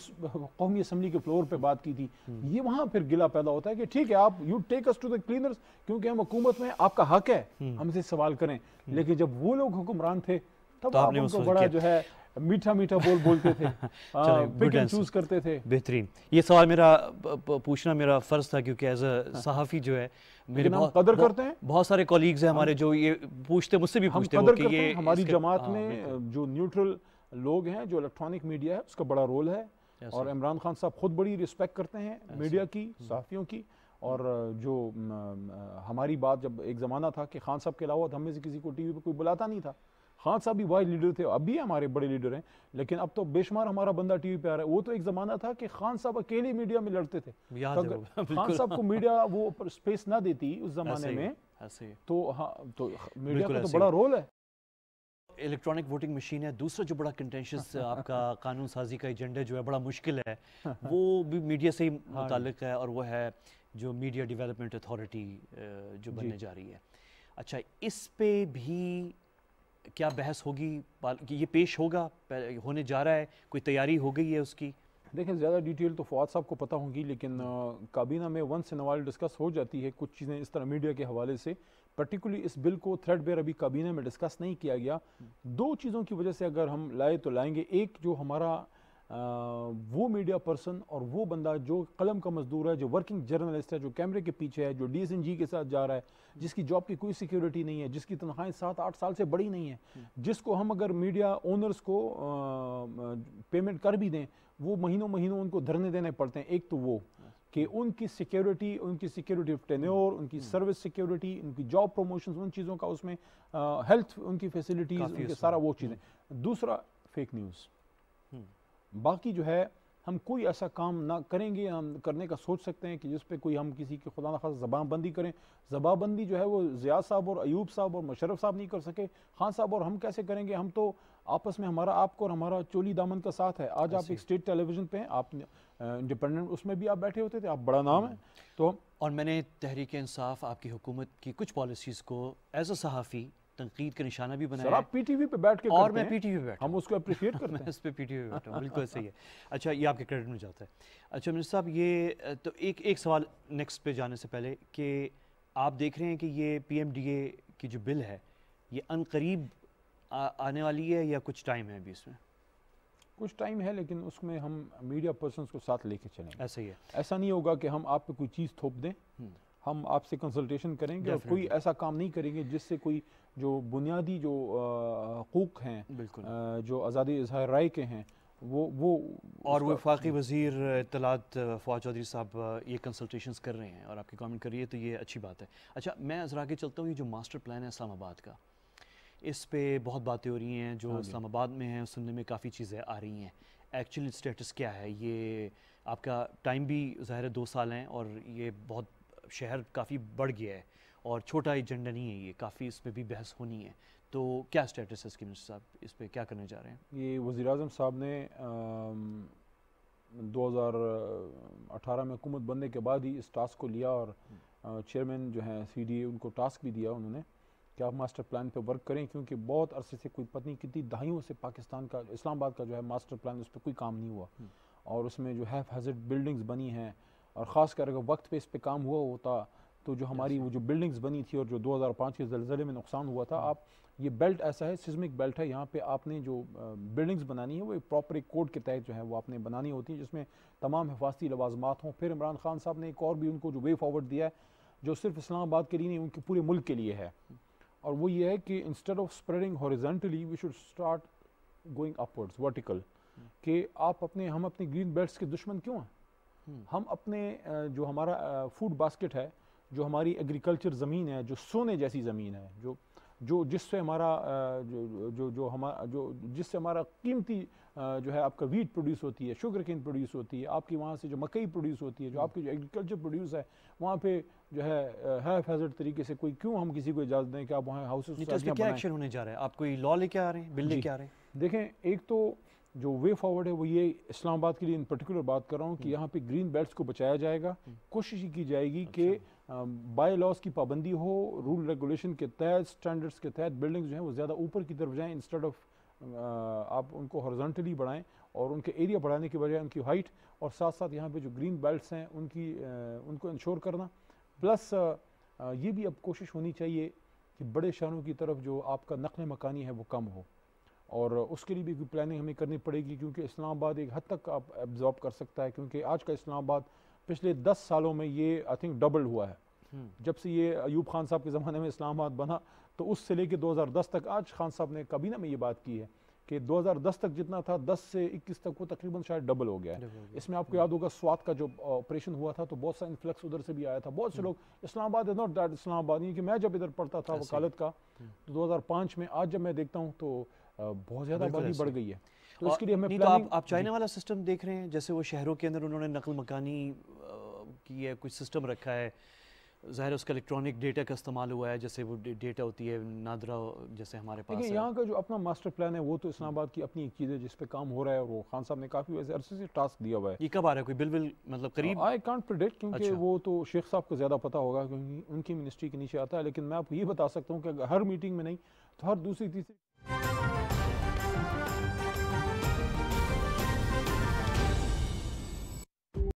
قومی اسمبلی کے فلور پہ بات کی تھی؟ یہ وہاں پھر گلا پیدا ہوتا ہے کہ ٹھیک ہے آپ you take us to the cleaners, کیونکہ ہم حکومت میں, آپ کا حق ہے ہم سے سوال کریں. لیکن جب وہ لوگ حکمران تھے تب آپ ان کو بڑا جو ہے میٹھا میٹھا بولتے تھے, پک اینڈ چوز کرتے تھے. بہترین. یہ سوال میرا پوچھنا میرا فرض تھا, کیونکہ ایز اے صحافی جو ہے میرے قدر کرتے ہیں, بہت سارے کولیگز ہیں ہمارے جو یہ پوچھتے, مجھ سے بھی پوچھتے ہیں کہ یہ ہماری جماعت میں جو نیوٹرل لوگ ہیں, جو الیکٹرانک میڈیا ہے اس کا بڑا رول ہے. اور عمران خان صاحب خود بڑی رسپیکٹ کرتے ہیں میڈیا کی, صحافیوں کی. اور جو ہماری بات, جب ایک زمانہ تھا کہ خان صاحب کے علاوہ ہم میں سے کسی کو ٹی وی پہ کوئی بلاتا نہیں تھا, خان صاحب بھی واحد لیڈر تھے, اب بھی ہمارے بڑے لیڈر ہیں, لیکن اب تو بے شمار ہمارا بندہ ٹی وی پہ آ رہا ہے. وہ تو ایک زمانہ تھا کہ خان صاحب اکیلے میڈیا میں لڑتے تھے, خان صاحب کو میڈیا وہ اسپیس نہ دیتی اس زمانے میں, تو ہاں تو میڈیا کا تو بڑا رول ہے. الیکٹرانک ووٹنگ مشین ہے. دوسرا جو بڑا کنٹینشس آپ کا قانون سازی کا ایجنڈا جو ہے بڑا مشکل ہے, وہ بھی میڈیا سے ہی متعلق ہے, اور وہ ہے جو میڈیا ڈیولپمنٹ اتھارٹی جو بننے جا رہی ہے. اچھا, اس پہ بھی کیا بحث ہوگی, کہ یہ پیش ہوگا, ہونے جا رہا ہے, کوئی تیاری ہو گئی ہے اس کی؟ دیکھیں زیادہ ڈیٹیل تو فواد صاحب کو پتہ ہوں گی, لیکن کابینہ میں ونس ان وائل ڈسکس ہو جاتی ہے کچھ چیزیں اس طرح میڈیا کے حوالے سے. پرٹیکولرلی اس بل کو تھریڈ بیئر ابھی کابینہ میں ڈسکس نہیں کیا گیا. دو چیزوں کی وجہ سے اگر ہم لائے تو لائیں گے. ایک, جو ہمارا وہ میڈیا پرسن اور وہ بندہ جو قلم کا مزدور ہے, جو ورکنگ جرنلسٹ ہے, جو کیمرے کے پیچھے ہے, جو ڈی ایس این جی کے ساتھ جا رہا ہے, جس کی جاب کی کوئی سیکیورٹی نہیں ہے, جس کی تنخواہیں 7-8 سال سے بڑی نہیں ہیں, جس کو ہم اگر میڈیا اونرز کو پیمنٹ کر بھی دیں, وہ مہینوں ان کو دھرنے دینے پڑتے ہیں. ایک تو وہ کہ ان کی سیکیورٹی آف ٹینیور, ان کی سروس سیکیورٹی, ان کی جاب پروموشنز, ان چیزوں کا اس میں ہیلتھ, ان کی فیسلٹیز, ان کے سارا وہ چیزیں. دوسرا فیک نیوز. باقی جو ہے ہم کوئی ایسا کام نہ کریں گے, ہم کرنے کا سوچ سکتے ہیں کہ جس پہ کوئی ہم کسی کی خدا نخواستہ زبان بندی کریں. زبان بندی جو ہے وہ ضیاء صاحب اور ایوب صاحب اور مشرف صاحب نہیں کر سکے, خان صاحب اور ہم کیسے کریں گے؟ ہم تو آپس میں ہمارا آپ کو اور ہمارا چولی دامن کا ساتھ ہے. آج آپ ایک اسٹیٹ ٹیلی ویژن پہ ہیں, آپ انڈیپینڈنٹ اس میں بھی آپ بیٹھے ہوتے تھے, آپ بڑا نام ہے. تو اور میں نے تحریک انصاف آپ کی حکومت کی کچھ پالیسیز کو ایز اے صحافی تنقید کا نشانہ بھی بنایا ہے. آپ پی ٹی وی پہ بیٹھ کے اور میں پی ٹی وی پہ بیٹھا ہم اس کو اپریشیٹ کرتے ہیں. میں اس پہ پی ٹی وی پہ بیٹھا ہوں, بالکل صحیح ہے. اچھا, یہ آپ کے کریڈٹ میں جاتا ہے. اچھا منسٹر صاحب, یہ تو ایک سوال نیکسٹ پہ جانے سے پہلے, کہ آپ دیکھ رہے ہیں کہ یہ پی ایم ڈی اے کی جو بل ہے یہ ان قریب آنے والی ہے یا کچھ ٹائم ہے ابھی اس میں؟ کچھ ٹائم ہے, لیکن اس میں ہم میڈیا پرسنس کو ساتھ لے کے چلیں گے. ایسا ہی ہے, ایسا نہیں ہوگا کہ ہم آپ پہ کوئی چیز تھوپ دیں. ہم آپ سے کنسلٹیشن کریں گے, اور کوئی ایسا کام نہیں کریں گے جس سے کوئی جو بنیادی جو حقوق ہیں, جو آزادی اظہار رائے کے ہیں, وہ اور وفاقی وزیر اطلاعات فواد چودھری صاحب یہ کنسلٹیشنز کر رہے ہیں اور آپ کی کامنٹ کر رہی ہے, تو یہ اچھی بات ہے. اچھا, میں ذرا آگے چلتا ہوں. یہ جو ماسٹر پلان ہے اسلام آباد کا, اس پہ بہت باتیں ہو رہی ہیں, جو اسلام آباد میں ہیں سننے میں کافی چیزیں آ رہی ہیں. ایکچولی اسٹیٹس کیا ہے؟ یہ آپ کا ٹائم بھی ظاہر ہے 2 سال ہیں, اور یہ بہت شہر کافی بڑھ گیا ہے, اور چھوٹا ایجنڈا نہیں ہے یہ, کافی اس پہ بھی بحث ہونی ہے. تو کیا اسٹیٹس ہے اس کی منسٹر صاحب, اس پہ کیا کرنے جا رہے ہیں؟ یہ وزیر اعظم صاحب نے 2018 میں حکومت بننے کے بعد ہی اس ٹاسک کو لیا, اور چیئرمین جو ہیں سی ڈی اے, ان کو ٹاسک بھی دیا انہوں نے کہ آپ ماسٹر پلان پہ ورک کریں, کیونکہ بہت عرصے سے کوئی پتہ نہیں کتنی دہائیوں سے پاکستان کا, اسلام آباد کا جو ہے ماسٹر پلان, اس پہ کوئی کام نہیں ہوا. اور اس میں جو ہیزارڈ بلڈنگز بنی ہیں, اور خاص کر اگر وقت پہ اس پہ کام ہوا ہوتا تو جو ہماری وہ جو بلڈنگز بنی تھی اور جو 2005 کے زلزلے میں نقصان ہوا تھا, آپ یہ بیلٹ ایسا ہے, سزمک بیلٹ ہے, یہاں پہ آپ نے جو بلڈنگز بنانی ہے وہ ایک پراپر ایک کوڈ کے تحت جو ہے وہ آپ نے بنانی ہوتی ہیں, جس میں تمام حفاظتی لوازمات ہوں. پھر عمران خان صاحب نے ایک اور بھی ان کو جو وے فارورڈ دیا ہے, جو صرف اسلام آباد کے لیے نہیں, ان کے پورے ملک کے لیے ہے, اور وہ یہ ہے کہ instead of spreading horizontally we should start going upwards, vertical. کہ ہم اپنے گرین بیلٹس کے دشمن کیوں ہیں؟ ہم اپنے جو ہمارا فوڈ باسکٹ ہے, جو ہماری ایگریکلچر زمین ہے, جو سونے جیسی زمین ہے, جس سے ہمارا قیمتی جو ہے آپ کا ویٹ پروڈیوس ہوتی ہے, شوگر کین پروڈیوس ہوتی ہے, آپ کی وہاں سے جو مکئی پروڈیوس ہوتی ہے, جو آپ کی جو ایگریکلچر پروڈیوس ہے, وہاں پہ جو ہے ہیزارڈ طریقے سے کوئی کیوں ہم کسی کو اجازت دیں کہ آپ وہاں ہاؤسز بنائیں؟ کیا ایکشن ہونے جا رہا ہے؟ آپ کوئی لا لے کے آ رہے ہیں, بل لے کے آ رہے ہیں؟ دیکھیں, ایک تو جو وے فارورڈ ہے وہ یہ اسلام آباد کے لیے ان پرٹیکولر بات کر رہا ہوں کہ یہاں پہ گرین بیلٹس کو بچایا جائے گا. کوشش کی جائے گی کہ بائی لاس کی پابندی ہو, رول ریگولیشن کے تحت, سٹینڈرڈز کے تحت بلڈنگز جو ہیں وہ زیادہ اوپر کی طرف جائیں, انسٹیڈ آف آپ ان کو ہارزونٹلی بڑھائیں, اور ان کے ایریا بڑھانے کی بجائے ان کی ہائٹ, اور ساتھ ساتھ یہاں پہ جو گرین بیلٹس ہیں ان کو انشور کرنا. پلس یہ بھی اب کوشش ہونی چاہیے کہ بڑے شہروں کی طرف جو آپ کا نقل مکانی ہے وہ کم ہو, اور اس کے لیے بھی پلاننگ ہمیں کرنی پڑے گی, کیونکہ اسلام آباد ایک حد تک آپ ایبزارب کر سکتا ہے, کیونکہ آج کا اسلام آباد پچھلے 10 سالوں میں یہ آئی تھنک ڈبل ہوا ہے. جب سے یہ ایوب خان صاحب کے زمانے میں اسلام آباد بنا, تو اس سے لے کے 2010 تک, آج خان صاحب نے کابینہ میں یہ بات کی ہے کہ 2010 تک جتنا تھا 10 سے 21 تک وہ تقریباً شاید ڈبل ہو گیا ہے. اس میں آپ کو یاد ہوگا سوات کا جو آپریشن ہوا تھا تو بہت سا انفلیکس ادھر سے بھی آیا تھا. بہت سے لوگ اسلام آباد از ناٹ دیٹ اسلام آباد, کہ میں جب ادھر پڑھتا تھا وکالت کا تو 2005 میں, آج جب میں دیکھتا ہوں تو بہت زیادہ آبادی بڑھ گئی ہے. تو اس کے لیے ہمیں پلاننگ. آپ چائنا والا سسٹم دیکھ رہے ہیں, جیسے وہ شہروں کے اندر انہوں نے نقل مکانی کی ہے, کچھ سسٹم رکھا ہے, ظاہر اس کا الیکٹرانک ڈیٹا کا استعمال ہوا ہے, جیسے وہ ڈیٹا ہوتی ہے نادرا جیسے ہمارے پاس ہے. یہاں کا جو اپنا ماسٹر پلان ہے وہ تو اسلام آباد کی اپنی ایک چیز ہے جس پہ کام ہو رہا ہے, اور وہ خان صاحب نے کافی ویسے عرصے سے ٹاسک دیا ہوا ہے. یہ کب آ رہا ہے, کوئی بل مطلب قریب؟ آئی کانٹ پریڈکٹ, کیونکہ وہ تو شیخ صاحب کو زیادہ پتہ ہوگا کیونکہ ان کی منسٹری کے نیچے آتا ہے. لیکن میں آپ کو یہ بتا سکتا ہوں کہ ہر میٹنگ میں نہیں تو ہر دوسری تیسری